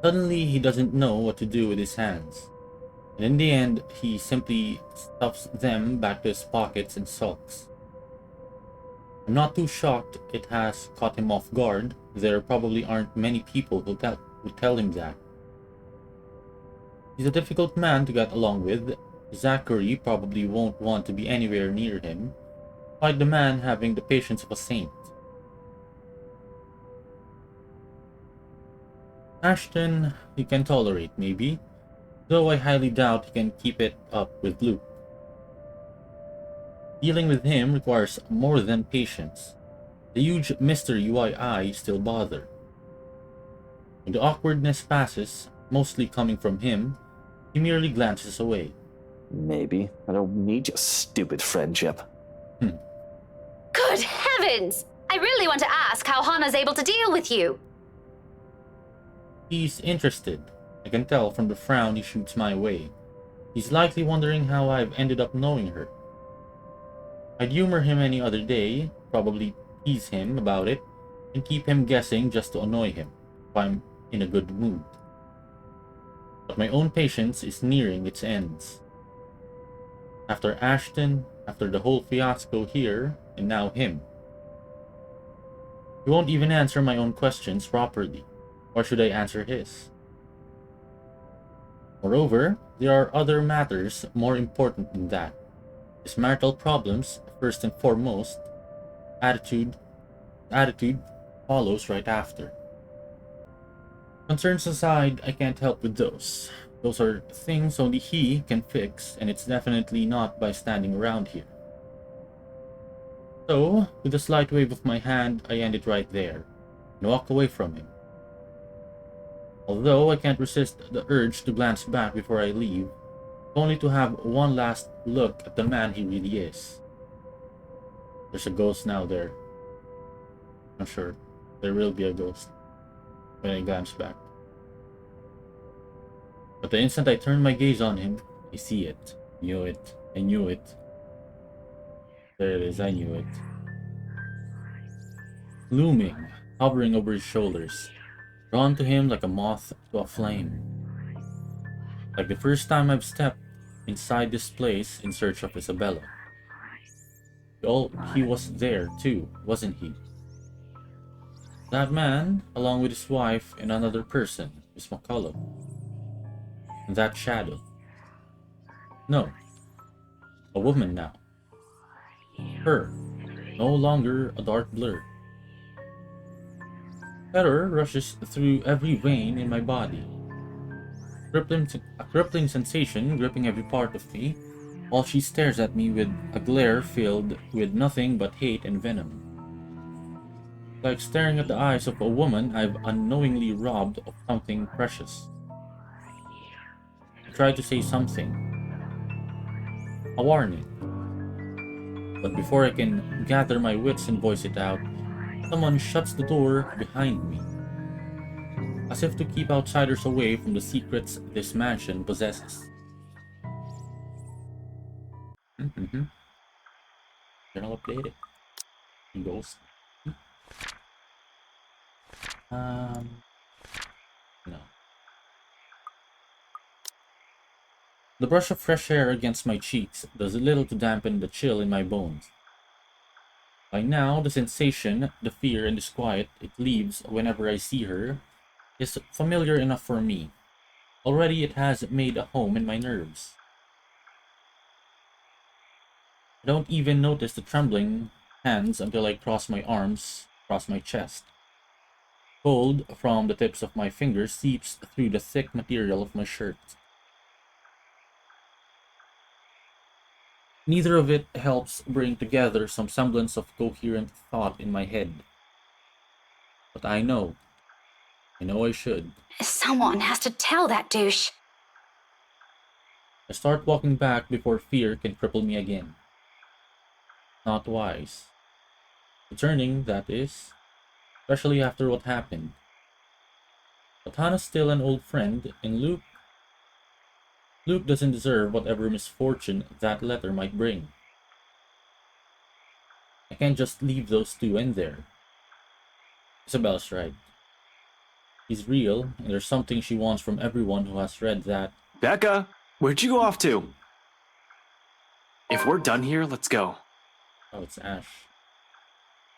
Suddenly, he doesn't know what to do with his hands. And in the end, he simply stuffs them back to his pockets and sulks. I'm not too shocked it has caught him off guard. There probably aren't many people who tell him that. He's a difficult man to get along with. Zachary probably won't want to be anywhere near him, like the man having the patience of a saint. Ashton, he can tolerate, maybe, though I highly doubt he can keep it up with Luke. Dealing with him requires more than patience. The huge Mr. UII still bother. When the awkwardness passes, mostly coming from him, he merely glances away. Maybe. I don't need your stupid friendship. Good heavens! I really want to ask how Hana's able to deal with you. He's interested. I can tell from the frown he shoots my way. He's likely wondering how I've ended up knowing her. I'd humor him any other day, probably tease him about it, and keep him guessing just to annoy him, if I'm in a good mood. But my own patience is nearing its ends. After Ashton, after the whole fiasco here, and now him. He won't even answer my own questions properly. Or should I answer his? Moreover, there are other matters more important than that. His marital problems, first and foremost. Attitude follows right after. Concerns aside, I can't help with those. Those are things only he can fix, and it's definitely not by standing around here. So, with a slight wave of my hand, I end it right there, and walk away from him. Although I can't resist the urge to glance back before I leave, only to have one last look at the man he really is. There's a ghost now there. I'm sure there will be a ghost when I glance back. But the instant I turn my gaze on him, I see it. I knew it. There it is, I knew it. Looming, hovering over his shoulders, drawn to him like a moth to a flame. Like the first time I've stepped inside this place in search of Isabella. He was there too, wasn't he? That man, along with his wife and another person, Miss McCullough. And that shadow. No. A woman now. Her. No longer a dark blur. Terror rushes through every vein in my body. A crippling sensation gripping every part of me, while she stares at me with a glare filled with nothing but hate and venom. Like staring at the eyes of a woman I've unknowingly robbed of something precious. I try to say something. A warning. But before I can gather my wits and voice it out, someone shuts the door behind me. As if to keep outsiders away from the secrets this mansion possesses. Journal updated. Ghost. No. The brush of fresh air against my cheeks does little to dampen the chill in my bones. By now, the sensation, the fear, and disquiet it leaves whenever I see her is familiar enough for me. Already it has made a home in my nerves. I don't even notice the trembling hands until I cross my arms across my chest. Cold from the tips of my fingers seeps through the thick material of my shirt. Neither of it helps bring together some semblance of coherent thought in my head. But I know I should. Someone has to tell that douche. I start walking back before fear can cripple me again. Not wise. Returning, that is. Especially after what happened. But Hannah's still an old friend, and Luke doesn't deserve whatever misfortune that letter might bring. I can't just leave those two in there. Isabella's right. He's real, and there's something she wants from everyone who has read that. Becca, where'd you go off to? If we're done here, let's go. Oh, it's Ash.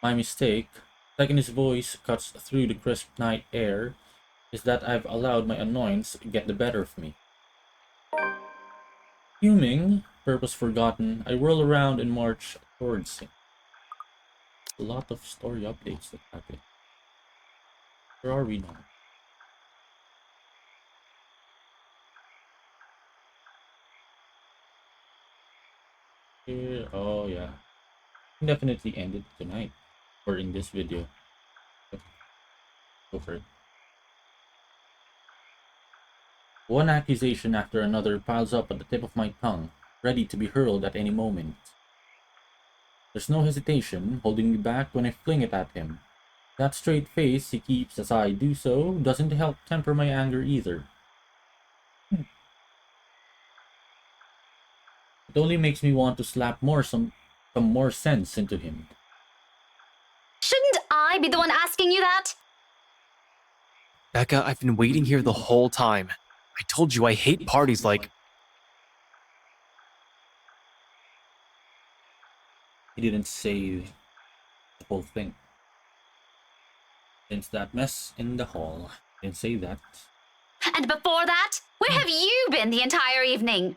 My mistake, like his voice cuts through the crisp night air, is that I've allowed my annoyance get the better of me. Fuming, purpose forgotten, I whirl around and march towards him. A lot of story updates that happen. Where are we now? Here, oh yeah. Definitely end it tonight. Or in this video. Go for it. One accusation after another piles up at the tip of my tongue, ready to be hurled at any moment. There's no hesitation holding me back when I fling it at him. That straight face he keeps as I do so doesn't help temper my anger either. It only makes me want to slap some more sense into him. Shouldn't I be the one asking you that? Becca, I've been waiting here the whole time. I told you I hate parties like... He didn't say the whole thing. Since that mess in the hall, didn't say that. And before that, where have you been the entire evening?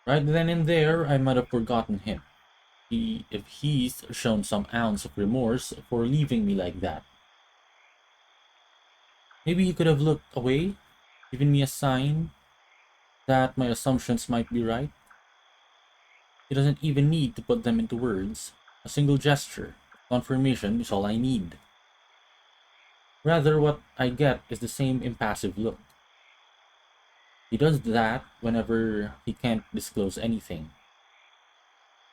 Right then and there, I might have forgotten him. If he's shown some ounce of remorse for leaving me like that. Maybe he could have looked away, given me a sign that my assumptions might be right. He doesn't even need to put them into words. A single gesture, confirmation is all I need. Rather, what I get is the same impassive look. He does that whenever he can't disclose anything.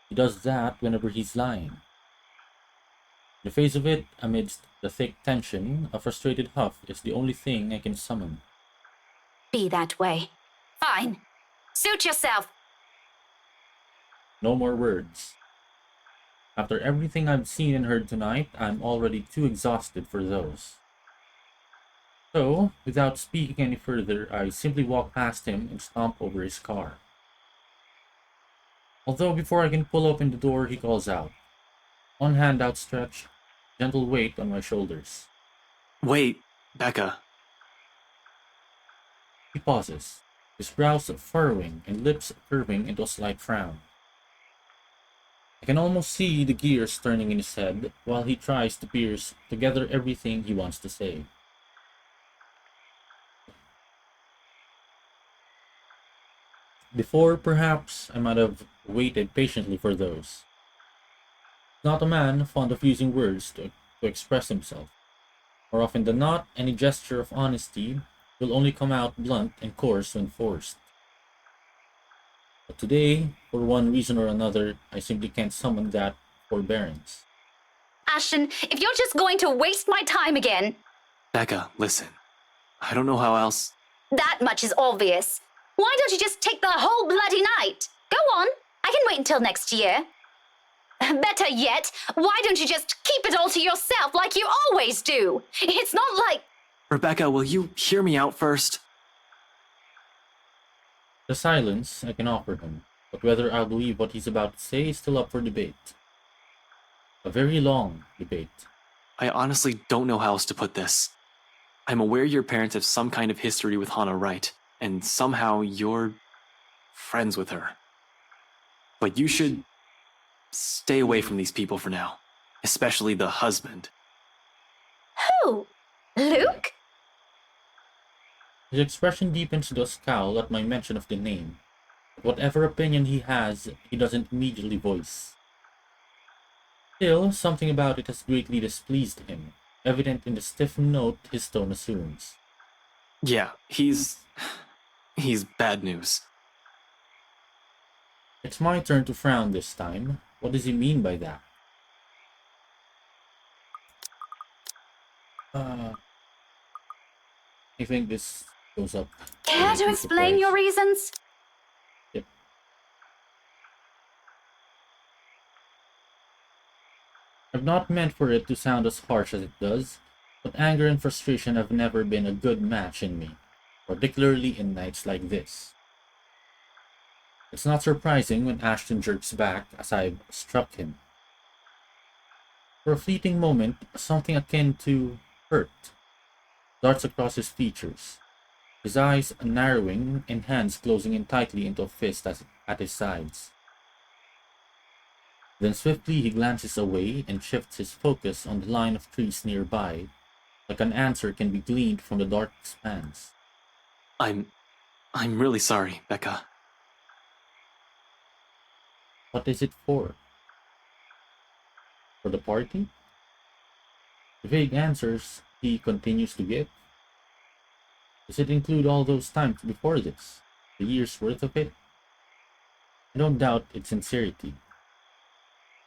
He does that whenever he's lying. In the face of it, amidst the thick tension, a frustrated huff is the only thing I can summon. Be that way. Fine. Suit yourself. No more words. After everything I've seen and heard tonight, I'm already too exhausted for those. So, without speaking any further, I simply walk past him and stomp over his car. Although before I can pull open the door, he calls out. One hand outstretched, gentle weight on my shoulders. Wait, Becca. He pauses, his brows furrowing and lips curving into a slight frown. I can almost see the gears turning in his head while he tries to piece together everything he wants to say. Before, perhaps, I might have waited patiently for those. Not a man fond of using words to express himself. More often than not, any gesture of honesty will only come out blunt and coarse when forced. But today, for one reason or another, I simply can't summon that forbearance. Ashton, if you're just going to waste my time again, Becca, listen. I don't know how else. that much is obvious. Why don't you just take the whole bloody night? Go on, I can wait until next year. Better yet, why don't you just keep it all to yourself like you always do? It's not like... Rebecca, will you hear me out first? The silence I can offer him, but whether I'll believe what he's about to say is still up for debate. A very long debate. I honestly don't know how else to put this. I'm aware your parents have some kind of history with Hana Wright, and somehow you're friends with her. But you should stay away from these people for now, especially the husband. Who? Luke? His expression deepens to a scowl at my mention of the name. But whatever opinion he has, he doesn't immediately voice. Still, something about it has greatly displeased him, evident in the stiff note his tone assumes. Yeah, he's bad news. It's my turn to frown this time. What does he mean by that? I think this goes up. Care to explain your reasons? Yep. I've not meant for it to sound as harsh as it does, but anger and frustration have never been a good match in me, particularly in nights like this. It's not surprising when Ashton jerks back as I've struck him. For a fleeting moment, something akin to hurt darts across his features, his eyes narrowing and hands closing in tightly into a fist at his sides. Then swiftly he glances away and shifts his focus on the line of trees nearby, like an answer can be gleaned from the dark expanse. I'm really sorry, Becca. What is it for? For the party? The vague answers he continues to give? Does it include all those times before this? The year's worth of it? I don't doubt its sincerity.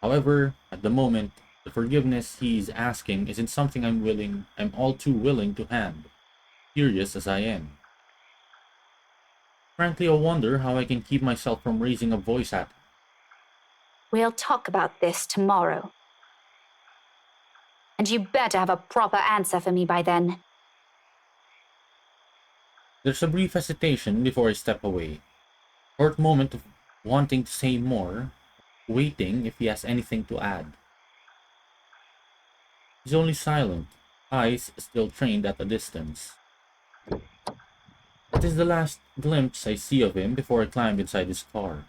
However, at the moment, the forgiveness he's asking isn't something I'm all too willing to hand, curious as I am. Frankly, I wonder how I can keep myself from raising a voice at him. We'll talk about this tomorrow. And you better have a proper answer for me by then. There's a brief hesitation before I step away. A short moment of wanting to say more, waiting if he has anything to add. He's only silent, eyes still trained at a distance. It is the last glimpse I see of him before I climb inside his car.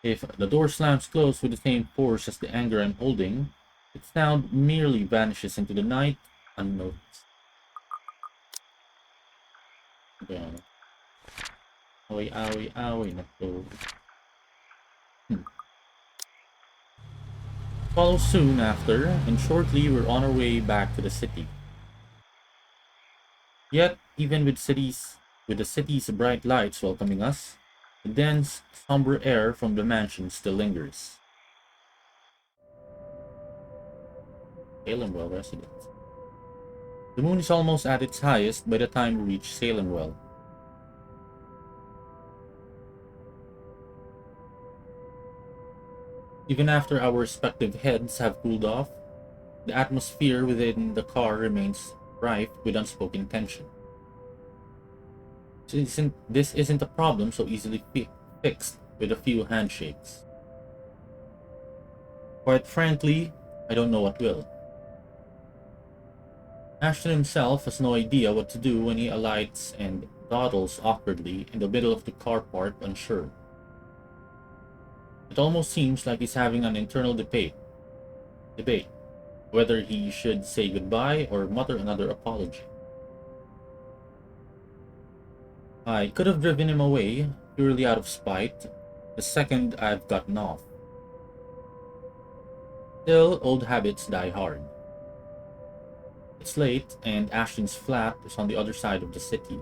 If the door slams closed with the same force as the anger I'm holding, its sound merely vanishes into the night unnoticed. Ayan. Away na to. Follows soon after, and shortly we're on our way back to the city. Yet, even with the city's bright lights welcoming us, the dense, somber air from the mansion still lingers. Salemwell residence. The moon is almost at its highest by the time we reach Salemwell. Even after our respective heads have cooled off, the atmosphere within the car remains rife with unspoken tension. This isn't a problem so easily fixed with a few handshakes. Quite frankly, I don't know what will. Ashton himself has no idea what to do when he alights and dawdles awkwardly in the middle of the car park, unsure. It almost seems like he's having an internal debate whether he should say goodbye or mutter another apology. I could have driven him away purely out of spite the second I've gotten off. Still, old habits die hard. It's late, and Ashton's flat is on the other side of the city.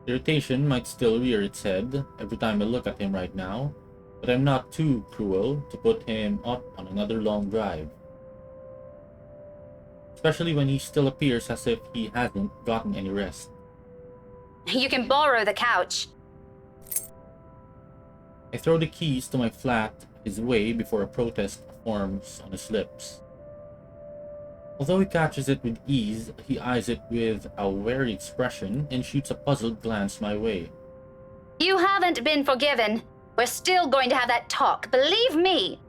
Irritation might still rear its head every time I look at him right now, but I'm not too cruel to put him up on another long drive. Especially when he still appears as if he hasn't gotten any rest. You can borrow the couch. I throw the keys to my flat his way before a protest forms on his lips. Although he catches it with ease, he eyes it with a wary expression and shoots a puzzled glance my way. You haven't been forgiven. We're still going to have that talk, believe me.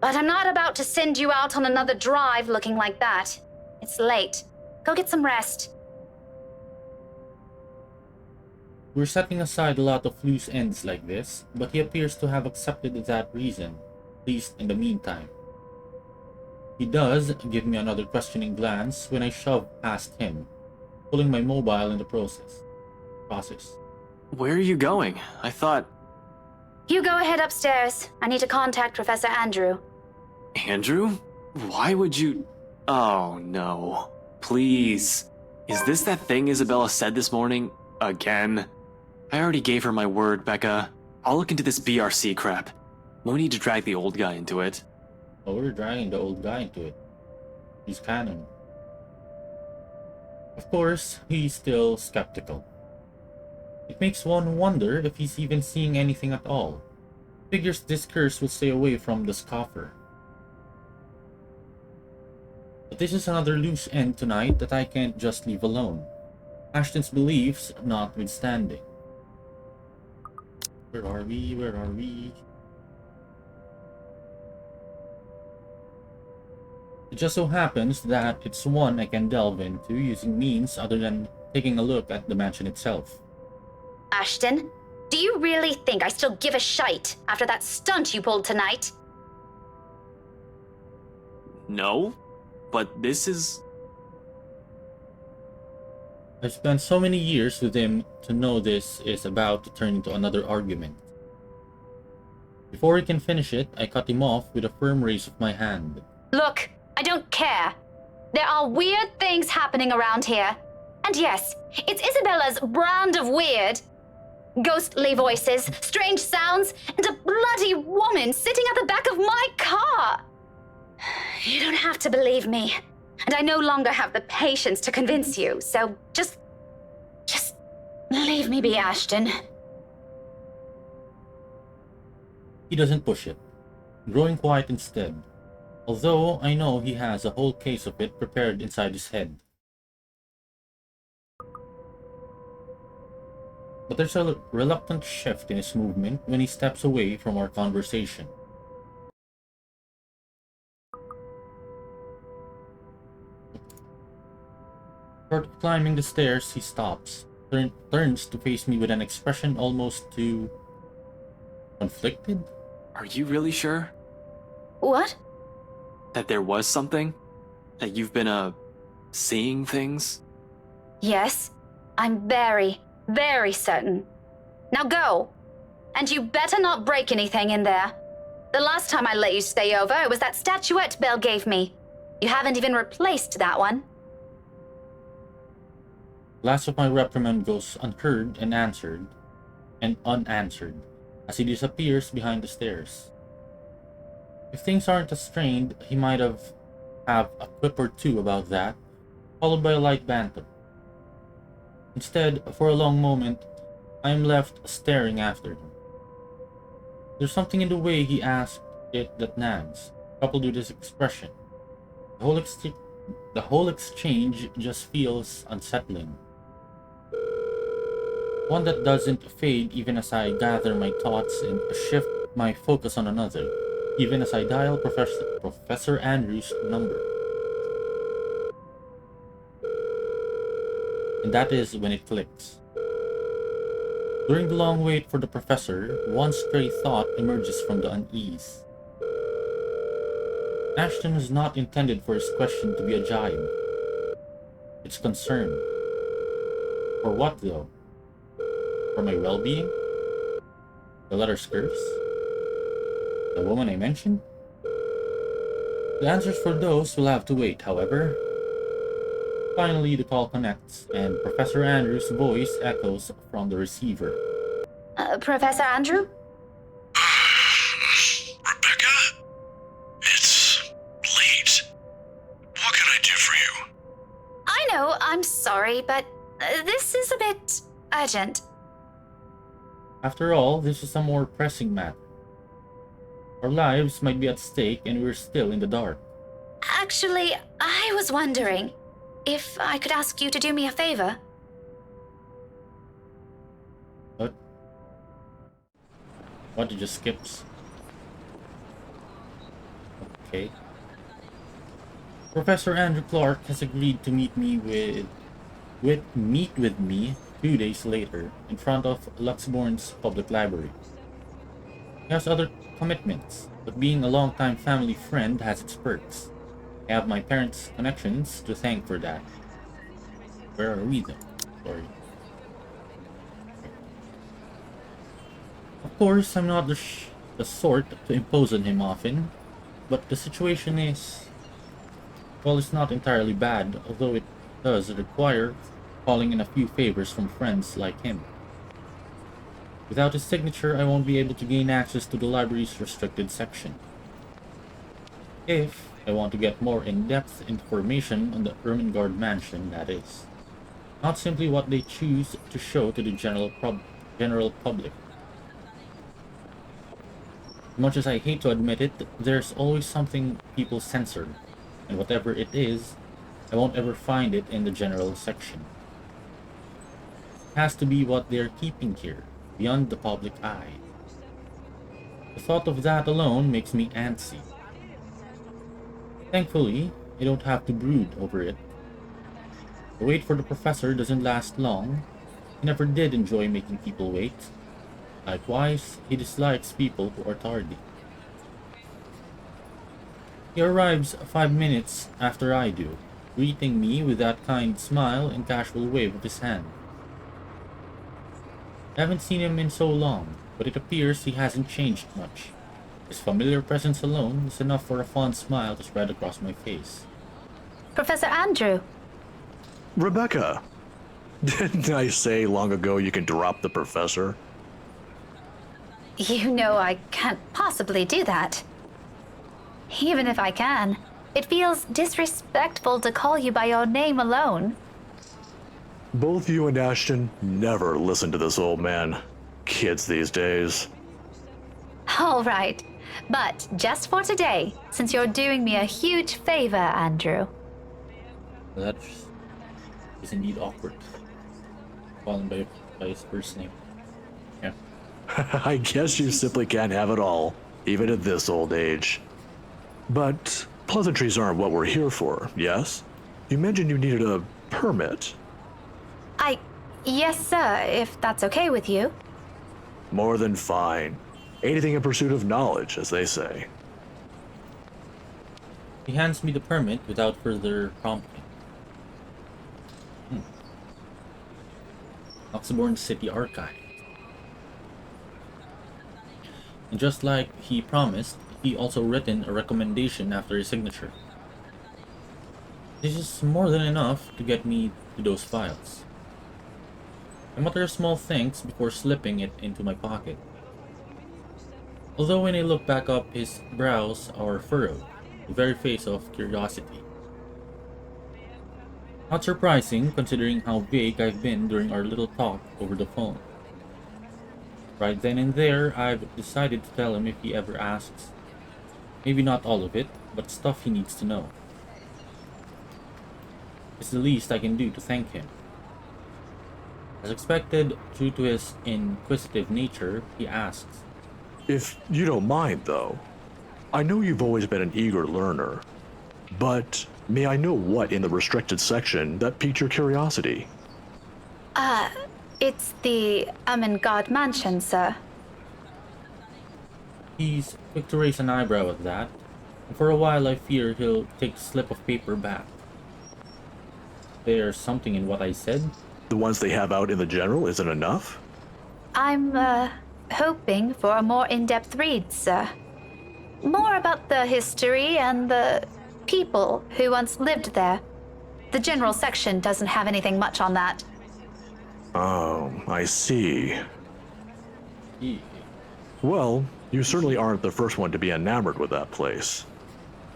But I'm not about to send you out on another drive looking like that. It's late. Go get some rest. We're setting aside a lot of loose ends like this, but he appears to have accepted that reason, at least in the meantime. He does give me another questioning glance when I shove past him, pulling my mobile in the process. Where are you going? I thought... You go ahead upstairs. I need to contact Professor Andrew. Andrew? Why would you... Oh, no. Please. Is this that thing Isabella said this morning? Again? I already gave her my word, Becca. I'll look into this BRC crap. No need to drag the old guy into it. Oh, we're dragging the old guy into it. He's canon. Of course, he's still skeptical. It makes one wonder if he's even seeing anything at all. Figures this curse will stay away from the scoffer. But this is another loose end tonight that I can't just leave alone. Ashton's beliefs notwithstanding. Where are we? Where are we? It just so happens that it's one I can delve into using means other than taking a look at the mansion itself. Ashton, do you really think I still give a shite after that stunt you pulled tonight? No, but this is... I've spent so many years with him to know this is about to turn into another argument. Before he can finish it, I cut him off with a firm raise of my hand. Look, I don't care. There are weird things happening around here. And yes, it's Isabella's brand of weird. Ghostly voices, strange sounds, and a bloody woman sitting at the back of my car. You don't have to believe me. And I no longer have the patience to convince you, so just leave me be, Ashton. He doesn't push it, growing quiet instead, although I know he has a whole case of it prepared inside his head. But there's a reluctant shift in his movement when he steps away from our conversation. Short of climbing the stairs, he stops, turns to face me with an expression almost too... conflicted? Are you really sure? What? That there was something? That you've been, seeing things? Yes, I'm very, very certain. Now go. And you better not break anything in there. The last time I let you stay over, it was that statuette Belle gave me. You haven't even replaced that one. Last of my reprimand goes unheard and unanswered as he disappears behind the stairs. If things aren't as strained, he might have a quip or two about that, followed by a light banter. Instead, for a long moment, I am left staring after him. There's something in the way he asked it that nags, coupled with his expression. The whole exchange just feels unsettling. One that doesn't fade even as I gather my thoughts and shift my focus on another, even as I dial Professor Andrews' number. And that is when it clicks. During the long wait for the professor, one stray thought emerges from the unease. Ashton was not intended for his question to be a jibe. It's concern. For what, though? For my well-being? The letter's curse? The woman I mentioned? The answers for those will have to wait, however. Finally, the call connects, and Professor Andrews' voice echoes from the receiver. Professor Andrew? Rebecca? It's late. What can I do for you? I know, I'm sorry, but this is a bit urgent. After all, this is a more pressing matter. Our lives might be at stake, and we're still in the dark. Actually, I was wondering if I could ask you to do me a favor. What? What, it just skips? Okay. Professor Andrew Clark has agreed to meet with me 2 days later in front of Luxbourne's public library. He has other commitments, but being a longtime family friend has its perks. I have my parents' connections to thank for that. Where are we though? Sorry. Of course, I'm not the sort to impose on him often, but the situation is... well, it's not entirely bad, although it does require calling in a few favors from friends like him. Without his signature, I won't be able to gain access to the library's restricted section. If I want to get more in-depth information on the Ermengarde mansion, that is. Not simply what they choose to show to the general public. As much as I hate to admit it, there's always something people censor, and whatever it is, I won't ever find it in the general section. It has to be what they're keeping here, beyond the public eye. The thought of that alone makes me antsy. Thankfully, I don't have to brood over it. The wait for the professor doesn't last long. He never did enjoy making people wait. Likewise, he dislikes people who are tardy. He arrives 5 minutes after I do, greeting me with that kind smile and casual wave of his hand. I haven't seen him in so long, but it appears he hasn't changed much. His familiar presence alone is enough for a fond smile to spread across my face. Professor Andrew. Rebecca, didn't I say long ago you can drop the professor? You know I can't possibly do that. Even if I can, it feels disrespectful to call you by your name alone. Both you and Ashton never listen to this old man. Kids these days. All right, but just for today, since you're doing me a huge favor, Andrew. That is indeed awkward. Calling by his first name. Yeah. I guess you simply can't have it all, even at this old age. But pleasantries aren't what we're here for, yes? You mentioned you needed a permit. Yes, sir, if that's okay with you. More than fine. Anything in pursuit of knowledge, as they say. He hands me the permit without further prompting. Luxbourne City Archive. And just like he promised, he also written a recommendation after his signature. This is more than enough to get me to those files. I mutter small thanks before slipping it into my pocket. Although when I look back up, his brows are furrowed, the very face of curiosity. Not surprising, considering how vague I've been during our little talk over the phone. Right then and there, I've decided to tell him if he ever asks. Maybe not all of it, but stuff he needs to know. It's the least I can do to thank him. As expected, true to his inquisitive nature, he asks, If you don't mind, though, I know you've always been an eager learner, but may I know what in the restricted section that piqued your curiosity? It's the God mansion, sir. He's quick to raise an eyebrow at that, and for a while I fear he'll take the slip of paper back. There's something in what I said. The ones they have out in the general isn't enough? I'm, hoping for a more in-depth read, sir. More about the history and the people who once lived there. The general section doesn't have anything much on that. Oh, I see. He, Well, you certainly aren't the first one to be enamored with that place.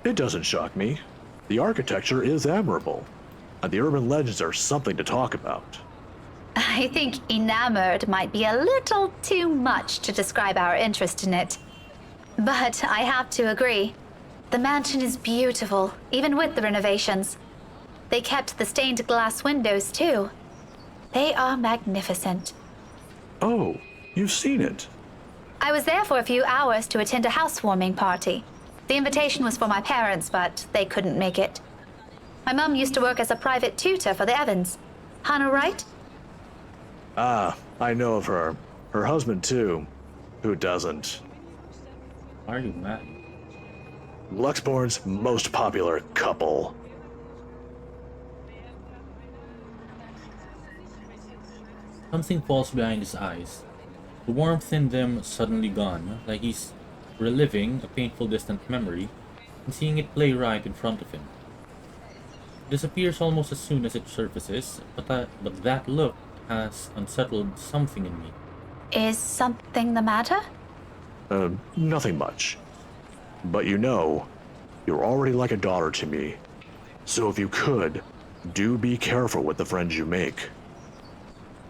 It doesn't shock me. The architecture is admirable, and the urban legends are something to talk about. I think enamored might be a little too much to describe our interest in it. But I have to agree. The mansion is beautiful, even with the renovations. They kept the stained glass windows, too. They are magnificent. Oh, you've seen it. I was there for a few hours to attend a housewarming party. The invitation was for my parents, but they couldn't make it. My mum used to work as a private tutor for the Evans. Hannah Wright? Ah, I know of her. Her husband, too. Who doesn't? why are you mad? Luxborn's most popular couple. Something falls behind his eyes. The warmth in them suddenly gone, like he's reliving a painful distant memory and seeing it play right in front of him. It disappears almost as soon as it surfaces, but that look has unsettled something in me. Is something the matter? Nothing much. But you know, you're already like a daughter to me. So if you could, do be careful with the friends you make.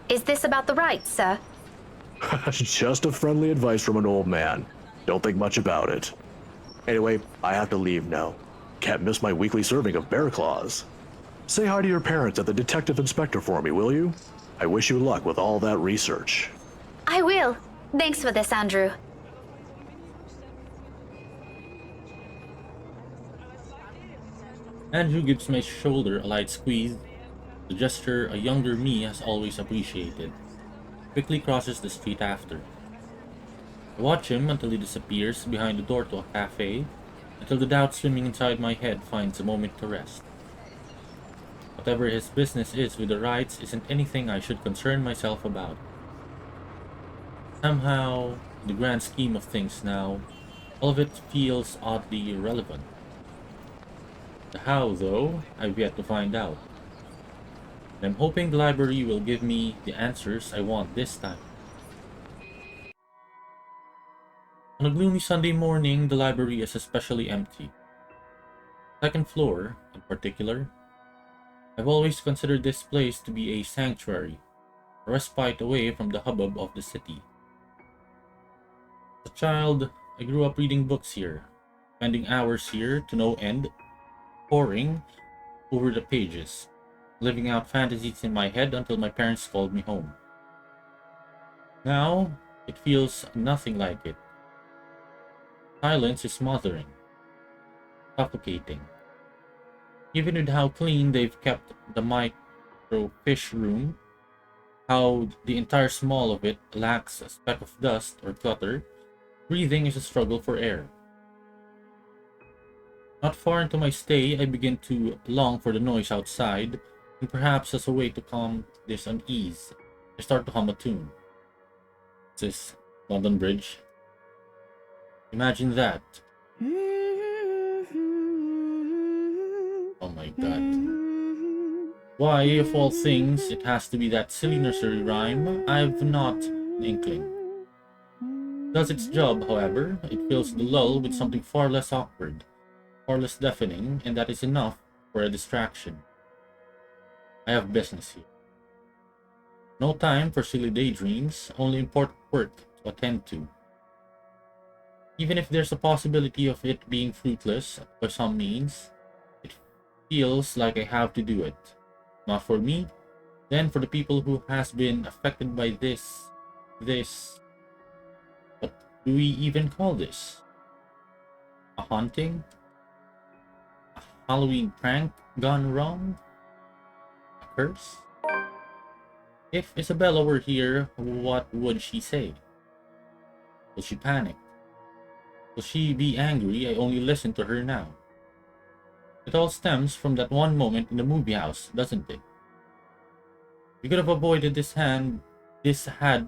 Is this about the rights, sir? Just a friendly advice from an old man. Don't think much about it. Anyway, I have to leave now. Can't miss my weekly serving of bear claws. Say hi to your parents at the detective inspector for me, will you? I wish you luck with all that research. I will. Thanks for this, Andrew. Andrew gives my shoulder a light squeeze, the gesture a younger me has always appreciated. Quickly crosses the street after. I watch him until he disappears behind the door to a cafe, until the doubt swimming inside my head finds a moment to rest. Whatever his business is with the rights isn't anything I should concern myself about. Somehow, in the grand scheme of things now, all of it feels oddly irrelevant. The how, though, I've yet to find out. And I'm hoping the library will give me the answers I want this time. On a gloomy Sunday morning, the library is especially empty. Second floor, in particular, I've always considered this place to be a sanctuary, a respite away from the hubbub of the city. As a child, I grew up reading books here, spending hours here to no end, poring over the pages, living out fantasies in my head until my parents called me home. Now, it feels nothing like it. Silence is smothering, suffocating. Even with how clean they've kept the microfiche room, how the entire small of it lacks a speck of dust or clutter, breathing is a struggle for air. Not far into my stay, I begin to long for the noise outside, and perhaps as a way to calm this unease, I start to hum a tune. This London Bridge. Imagine that. Oh my god. Why, of all things, it has to be that silly nursery rhyme? I've not an inkling. Does its job, however. It fills the lull with something far less awkward, far less deafening, and that is enough for a distraction. I have business here. No time for silly daydreams, only important work to attend to. Even if there's a possibility of it being fruitless by some means, it feels like I have to do it. Not for me, then for the people who has been affected by this, what do we even call this? A haunting? A Halloween prank gone wrong? A curse? If Isabella were here, what would she say? Will she panic? Will she be angry I only listen to her now? It all stems from that one moment in the movie house, doesn't it? We could have avoided this had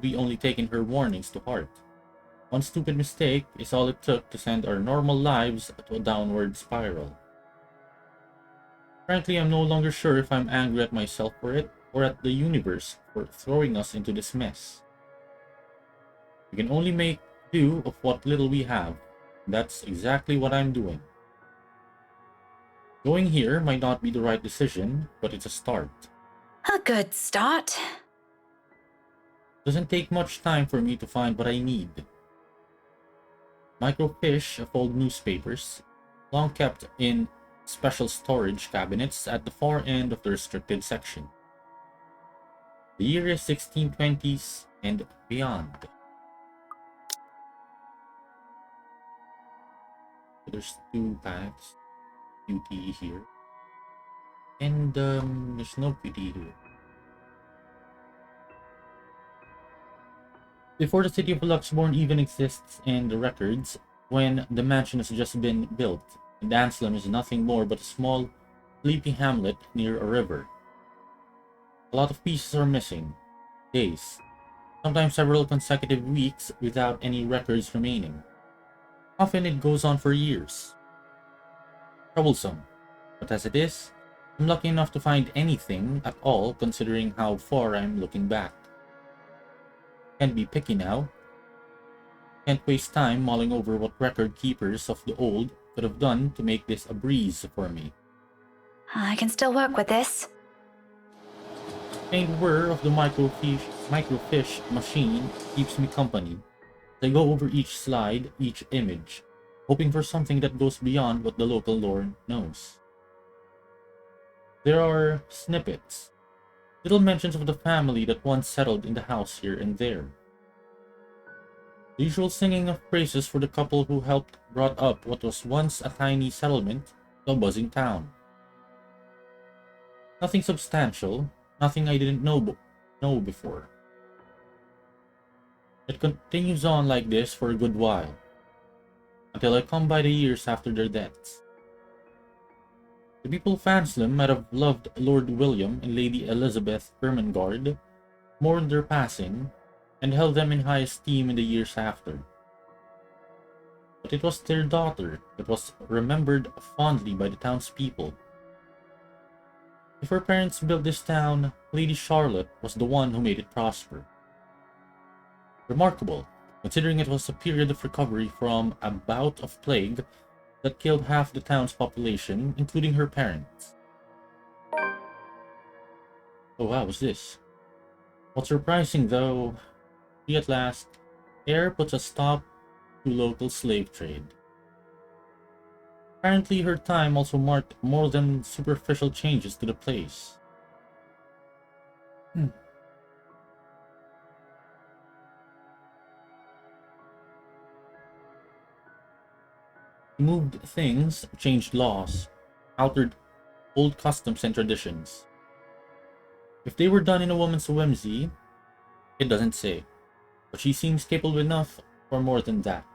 we only taken her warnings to heart. One stupid mistake is all it took to send our normal lives to a downward spiral. Frankly, I'm no longer sure if I'm angry at myself for it, or at the universe for throwing us into this mess. We can only make do of what little we have. That's exactly what I'm doing. Going here might not be the right decision, but it's a start. A good start. Doesn't take much time for me to find what I need. Microfiche of old newspapers, long kept in special storage cabinets at the far end of the restricted section. The year is 1620s and beyond. There's 2 packs, QT here, and there's no QT here. Before the city of Luxborn even exists in the records, when the mansion has just been built, and Anselm is nothing more but a small, sleepy hamlet near a river. A lot of pieces are missing. Days, sometimes several consecutive weeks without any records remaining. Often it goes on for years. Troublesome, but as it is, I'm lucky enough to find anything at all considering how far I'm looking back. Can't be picky now. Can't waste time mulling over what record keepers of the old could have done to make this a breeze for me. I can still work with this. Faint whir of the microfiche machine keeps me company. I go over each slide, each image, hoping for something that goes beyond what the local lore knows. There are snippets, little mentions of the family that once settled in the house here and there. The usual singing of praises for the couple who helped brought up what was once a tiny settlement to a buzzing town. Nothing substantial, nothing I didn't know before. It continues on like this for a good while, until I come by the years after their deaths. The people of Anselm might have loved Lord William and Lady Elizabeth Ermengarde, mourned their passing, and held them in high esteem in the years after. But it was their daughter that was remembered fondly by the townspeople. If her parents built this town, Lady Charlotte was the one who made it prosper. Remarkable, considering it was a period of recovery from a bout of plague that killed half the town's population, including her parents. Oh wow, what's this? What's surprising though, she at last, Air puts a stop to local slave trade. Apparently her time also marked more than superficial changes to the place. Moved things, changed laws, altered old customs and traditions. If they were done in a woman's whimsy, it doesn't say, but she seems capable enough for more than that.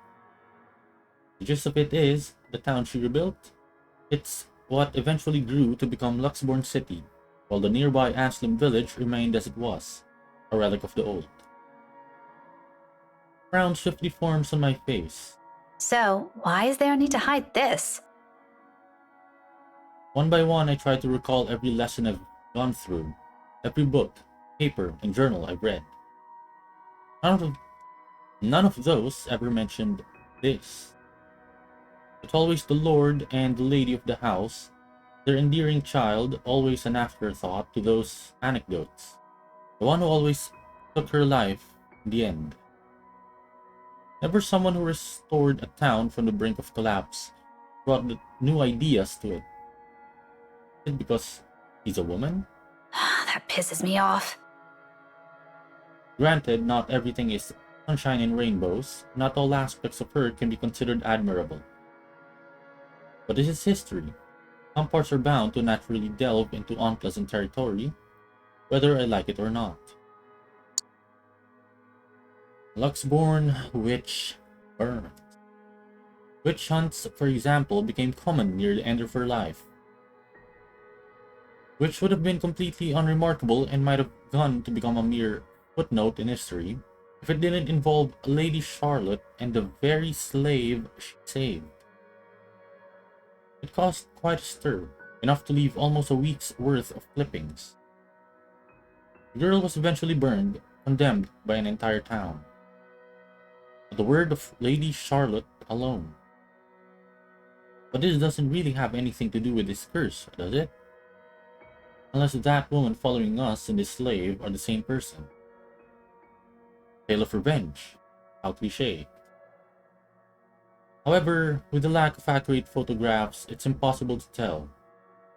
The gist of it is, the town she rebuilt, it's what eventually grew to become Luxborn City, while the nearby Anselm village remained as it was, a relic of the old. Frown swiftly forms on my face. So, why is there a need to hide this? One by one, I try to recall every lesson I've gone through, every book, paper, and journal I've read. None of those ever mentioned this. But always the lord and the lady of the house, their endearing child, always an afterthought to those anecdotes. The one who always took her life in the end. Never someone who restored a town from the brink of collapse brought new ideas to it. Is it because he's a woman? That pisses me off. Granted, not everything is sunshine and rainbows. Not all aspects of her can be considered admirable. But this is history. Some parts are bound to naturally delve into unpleasant territory, whether I like it or not. Luxborn witch burns. Witch hunts, for example, became common near the end of her life, which would have been completely unremarkable and might have gone to become a mere footnote in history if it didn't involve Lady Charlotte and the very slave she saved. It caused quite a stir, enough to leave almost a week's worth of clippings. The girl was eventually burned, condemned by an entire town. At the word of Lady Charlotte alone. But this doesn't really have anything to do with this curse, does it? Unless that woman following us and this slave are the same person. Tale of revenge. How cliché. However, with the lack of accurate photographs, it's impossible to tell.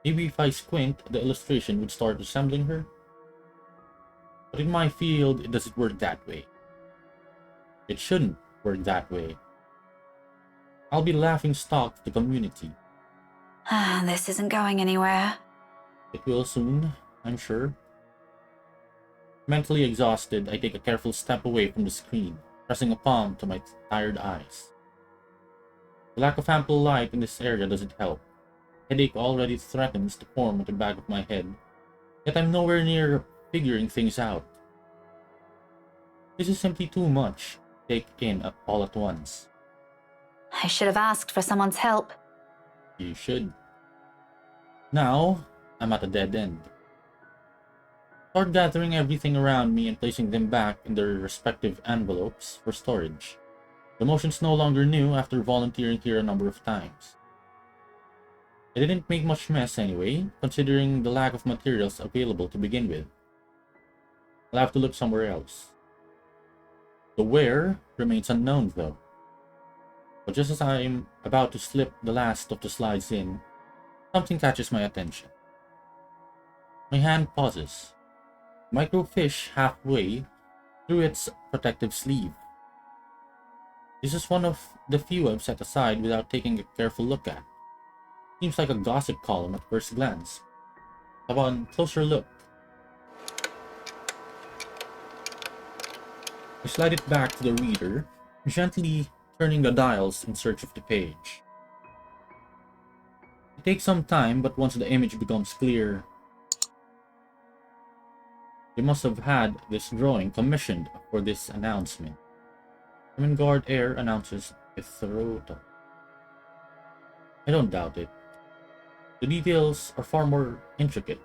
Maybe if I squint, the illustration would start resembling her? But in my field, it doesn't work that way. It shouldn't work that way. I'll be laughing stock to the community. This isn't going anywhere. It will soon, I'm sure. Mentally exhausted, I take a careful step away from the screen, pressing a palm to my tired eyes. The lack of ample light in this area doesn't help. Headache already threatens to form at the back of my head, yet I'm nowhere near figuring things out. This is simply too much to take in all at once. I should have asked for someone's help. You should. Now, I'm at a dead end. Start gathering everything around me and placing them back in their respective envelopes for storage. The motion's no longer new after volunteering here a number of times. I didn't make much mess anyway, considering the lack of materials available to begin with. I'll have to look somewhere else. The where remains unknown though. But just as I'm about to slip the last of the slides in, something catches my attention. My hand pauses. Microfish halfway through its protective sleeve. This is one of the few I've set aside without taking a careful look at. Seems like a gossip column at first glance. Upon closer look, I slide it back to the reader, gently turning the dials in search of the page. It takes some time, but once the image becomes clear, they must have had this drawing commissioned for this announcement. Ermengarde Air announces Ithroto. I don't doubt it. The details are far more intricate,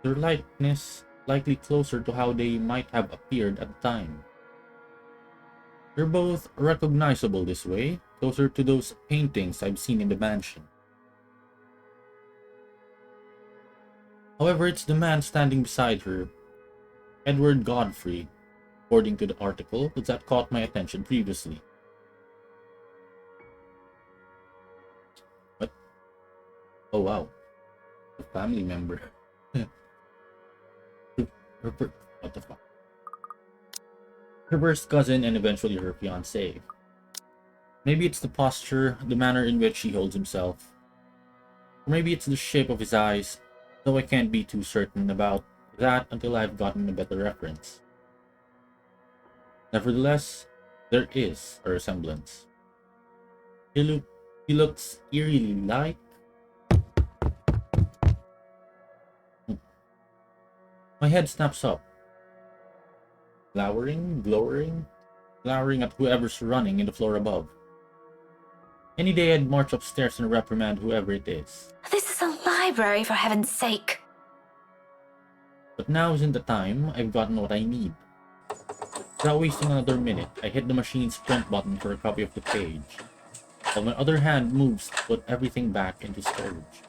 their likeness likely closer to how they might have appeared at the time. They're both recognizable this way, closer to those paintings I've seen in the mansion. However, it's the man standing beside her, Edward Godfrey, according to the article, that caught my attention previously. What? Oh wow. A family member. What the fuck? Her first cousin and eventually her fiancé. Maybe it's the posture, the manner in which he holds himself. Or maybe it's the shape of his eyes, though I can't be too certain about that until I've gotten a better reference. Nevertheless, there is a resemblance. He looks eerily like... My head snaps up. Glowering at whoever's running in the floor above. Any day I'd march upstairs and reprimand whoever it is. This is a library, for heaven's sake. But now isn't the time. I've gotten what I need. Without wasting another minute, I hit the machine's print button for a copy of the page, while my other hand moves to put everything back into storage.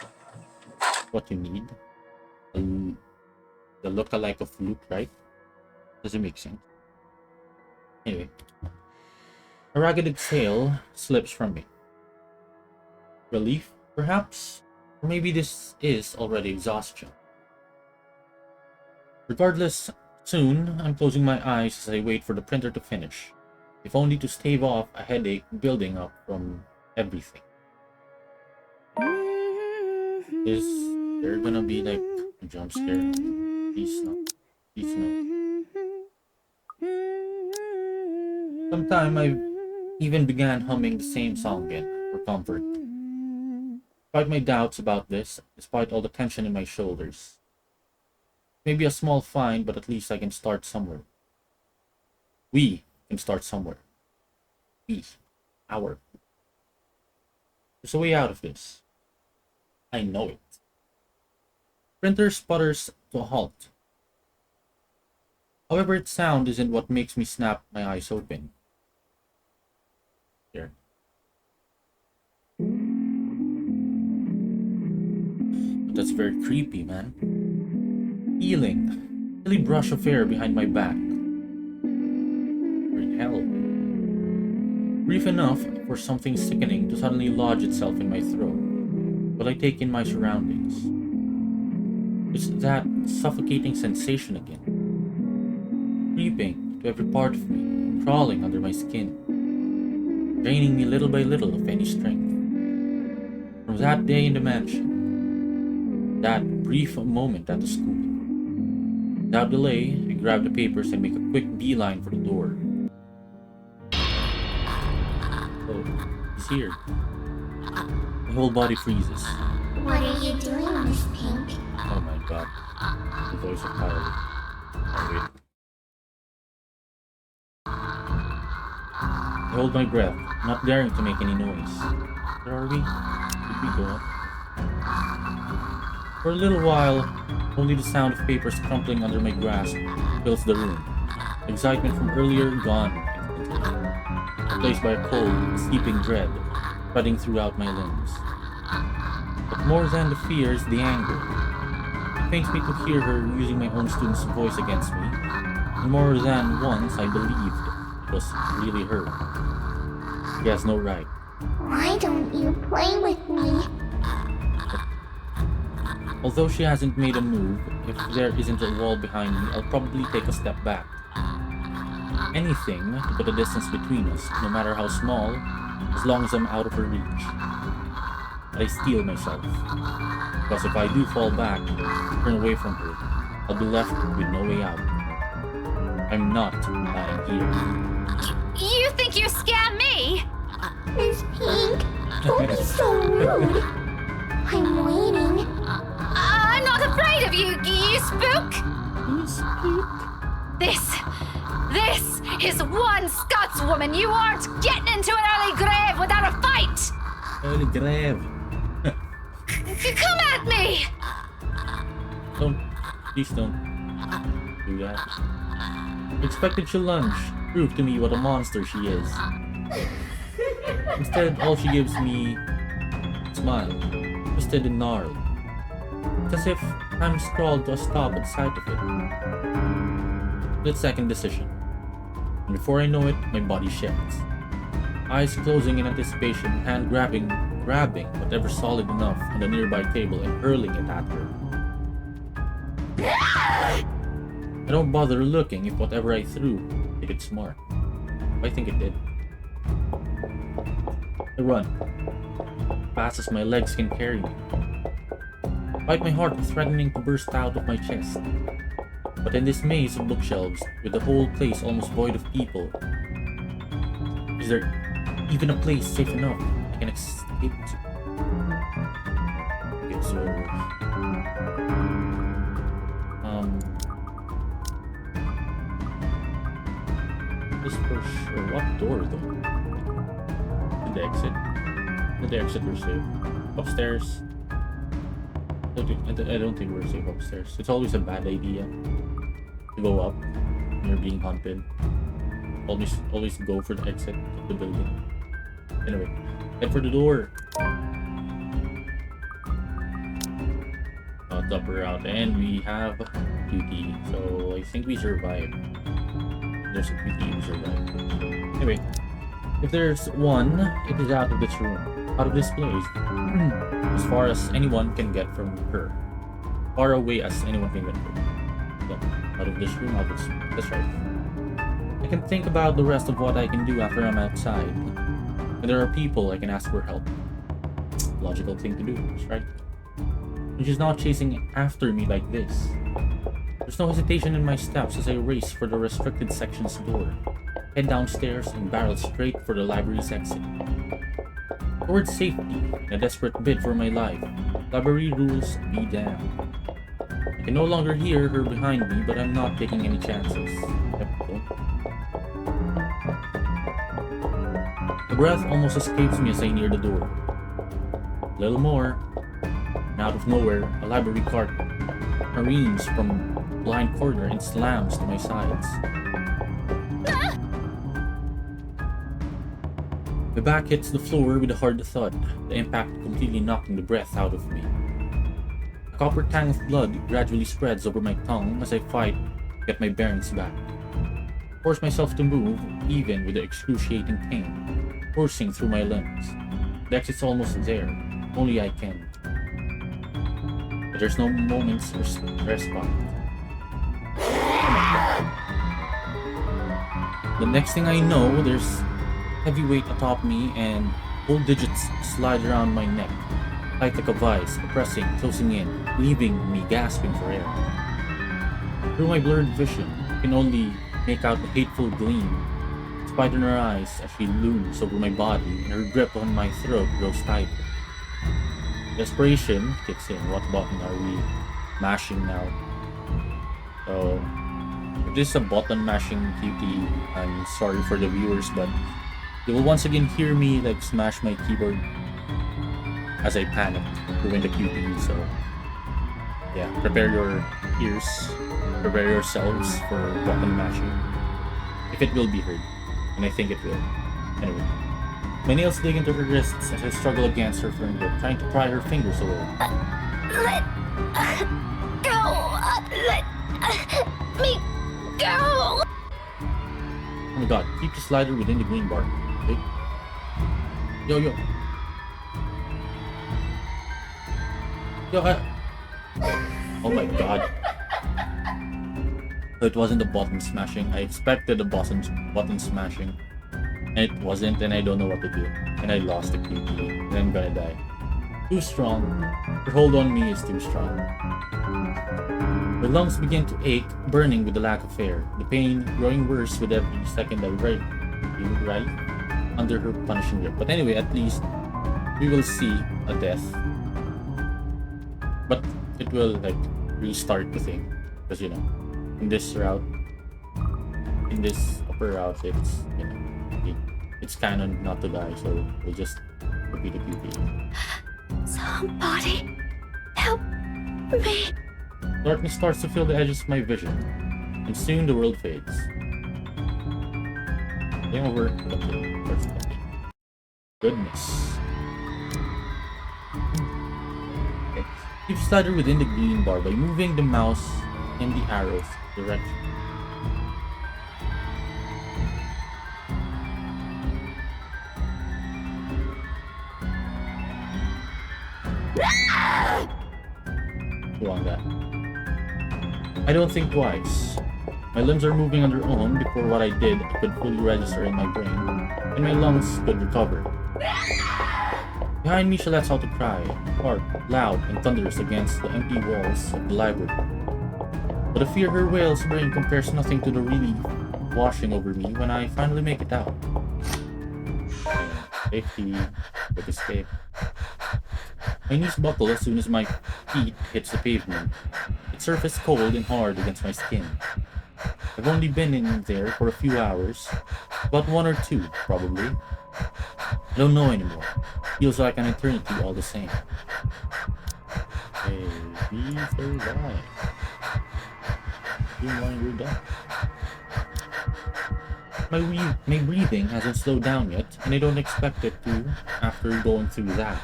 What you need? The look-alike of Luke, right? Does it make sense? Anyway. A ragged exhale slips from me. Relief, perhaps? Or maybe this is already exhaustion. Regardless, soon I'm closing my eyes as I wait for the printer to finish, if only to stave off a headache building up from everything. Is there gonna be like a jump scare? Please no. Please no. Sometime I even began humming the same song again for comfort. Despite my doubts about this, despite all the tension in my shoulders. Maybe a small fine, but at least I can start somewhere. We can start somewhere. We. Our. There's a way out of this. I know it. Printer sputters to a halt. However, its sound isn't what makes me snap my eyes open. Here. But that's very creepy, man. Healing. Chilly brush of air behind my back. We're in hell. Brief enough for something sickening to suddenly lodge itself in my throat, while I take in my surroundings. It's that suffocating sensation again. Creeping to every part of me, crawling under my skin, draining me little by little of any strength. From that day in the mansion, that brief moment at the school, without delay, I grab the papers and make a quick beeline for the door. Oh, he's here. My whole body freezes. What are you doing, Miss Pink? Oh my god. The voice of Kylie. Oh wait. I hold my breath, not daring to make any noise. Where are we? Did we go up? For a little while, only the sound of papers crumpling under my grasp fills the room. Excitement from earlier gone instantly, replaced by a cold, steeping dread spreading throughout my limbs. But more than the fear is the anger. It pains me to hear her using my own student's voice against me, and more than once I believed it was really her. She has no right. Why don't you play with me? Although she hasn't made a move, if there isn't a wall behind me, I'll probably take a step back. Anything to put a distance between us, no matter how small, as long as I'm out of her reach. But I steel myself, because if I do fall back, turn away from her, I'll be left with no way out. I'm not lying here. You think you scam me? Miss Pink, don't be so rude. I'm waiting. I'm not afraid of you, you spook! You speak? This is one Scotswoman. You aren't getting into an early grave without a fight! Early grave. Come at me! Please don't do that. Expected she'll lunge, prove to me what a monster she is. Instead, all she gives me is a smile, twisted and gnarled. It's as if I'm scrawled to a stop at sight of it. Split second decision. And before I know it, my body shifts. Eyes closing in anticipation, hand grabbing whatever solid enough on the nearby table and hurling it at her. I don't bother looking if whatever I threw hit its mark. I think it did. I run, fast as my legs can carry me. Despite my heart threatening to burst out of my chest. But in this maze of bookshelves, with the whole place almost void of people, is there even a place safe enough I can escape to? Okay, so... This for sure. What door though? Did the exit? Did the exit we're safe? Upstairs? I don't think we're safe upstairs. It's always a bad idea to go up when you're being hunted. Always go for the exit of the building. Anyway, head for the door. Top her out, and we have QT. So I think we survived. There's a QT, we survived. Anyway, If there's one, it is out of this room, out of this place, as far as anyone can get from her, far away as anyone can get from her. Yeah, out of this room, out of this room. That's right. I can think about the rest of what I can do after I'm outside. And there are people I can ask for help. Logical thing to do, that's right. And she's not chasing after me like this. There's no hesitation in my steps as I race for the restricted section's door, head downstairs and barrel straight for the library's exit. Towards safety, in a desperate bid for my life, library rules be damned. I can no longer hear her behind me, but I'm not taking any chances. The breath almost escapes me as I near the door. A little more, and out of nowhere, a library cart careens from blind corner and slams to my sides. My back hits the floor with a hard thud, the impact completely knocking the breath out of me. A copper tang of blood gradually spreads over my tongue as I fight to get my bearings back. I force myself to move, even with the excruciating pain coursing through my limbs. The exit's almost there, only I can. But there's no moment's respite. The next thing I know, there's heavy weight atop me and whole digits slide around my neck, tight like a vice, oppressing, closing in, leaving me gasping for air. Through my blurred vision, I can only make out the hateful gleam, spite in her eyes as she looms over my body and her grip on my throat grows tighter. Desperation kicks in. What button are we mashing now? So, if this is a button mashing QT, I'm sorry for the viewers, but you will once again hear me like smash my keyboard as I panic to win the QT. So, yeah, prepare your ears, prepare yourselves for button mashing, if it will be heard, and I think it will. Anyway. My nails dig into her wrists as I struggle against her firm grip, trying to pry her fingers away. Let go! Let me go! Oh my god, keep the slider within the green bar. Okay? Yo. Oh my god. So it wasn't the button smashing. I expected the button smashing. And it wasn't, and I don't know what to do. And I lost the QP, and I'm gonna die. Too strong. Her hold on me is too strong. Her lungs begin to ache, burning with the lack of air. The pain growing worse with every second I right under her punishing grip. But anyway, at least we will see a death. But it will like restart the thing. Because you know, in this route, in this upper route, it's it's canon not to die, so we'll just repeat the QP. Somebody help me. Darkness starts to fill the edges of my vision, and soon the world fades. Game over. Okay, that's nothing. Goodness. Okay. Keep slider within the green bar by moving the mouse in the arrow's direction. On that. I don't think twice. My limbs are moving on their own before what I did could fully register in my brain, and my lungs could recover. Behind me she lets out a cry, sharp, loud, and thunderous against the empty walls of the library. But I fear her wail's brain compares nothing to the relief washing over me when I finally make it out. Safety, quick escape. My knees buckle as soon as my feet hits the pavement. It surfaces cold and hard against my skin. I've only been in there for a few hours, about 1 or 2 probably. I don't know anymore. Feels like an eternity all the same. Hey, we survive. You're done. My breathing hasn't slowed down yet, and I don't expect it to after going through that.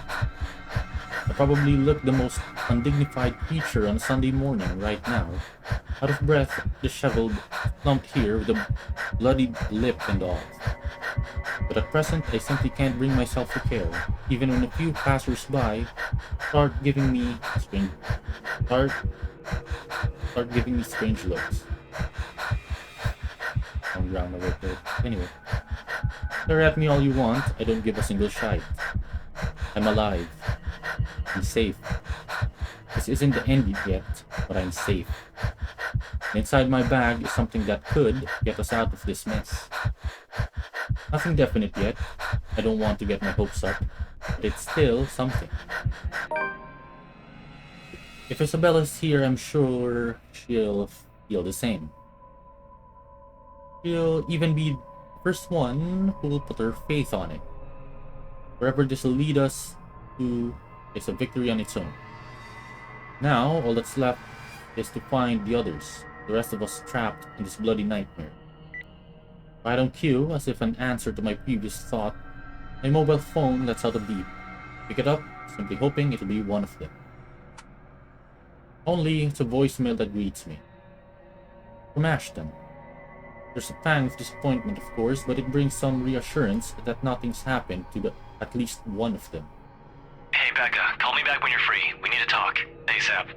I probably look the most undignified creature on a Sunday morning right now, out of breath, disheveled, slumped here with a bloodied lip and all. But at present, I simply can't bring myself to care, even when a few passers-by start giving me strange looks. On ground over there. Anyway, stare at me all you want. I don't give a single shite. I'm alive. I'm safe. This isn't the end yet, but I'm safe. And inside my bag is something that could get us out of this mess. Nothing definite yet. I don't want to get my hopes up, but it's still something. If Isabella's here, I'm sure she'll feel the same. She'll even be the first one who will put her faith on it. Wherever this will lead us to is a victory on its own. Now, all that's left is to find the others, the rest of us trapped in this bloody nightmare. Right on cue, as if an answer to my previous thought, my mobile phone lets out a beep. Pick it up, simply hoping it'll be one of them. Only it's a voicemail that greets me. From Ashton. There's a pang of disappointment, of course, but it brings some reassurance that nothing's happened to at least one of them. Hey, Becca, call me back when you're free. We need to talk. ASAP.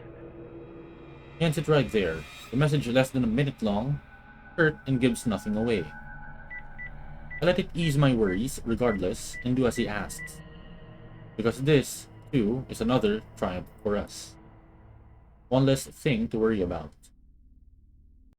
He ends it right there. The message less than a minute long, short, and gives nothing away. I let it ease my worries, regardless, and do as he asks. Because this, too, is another triumph for us. One less thing to worry about.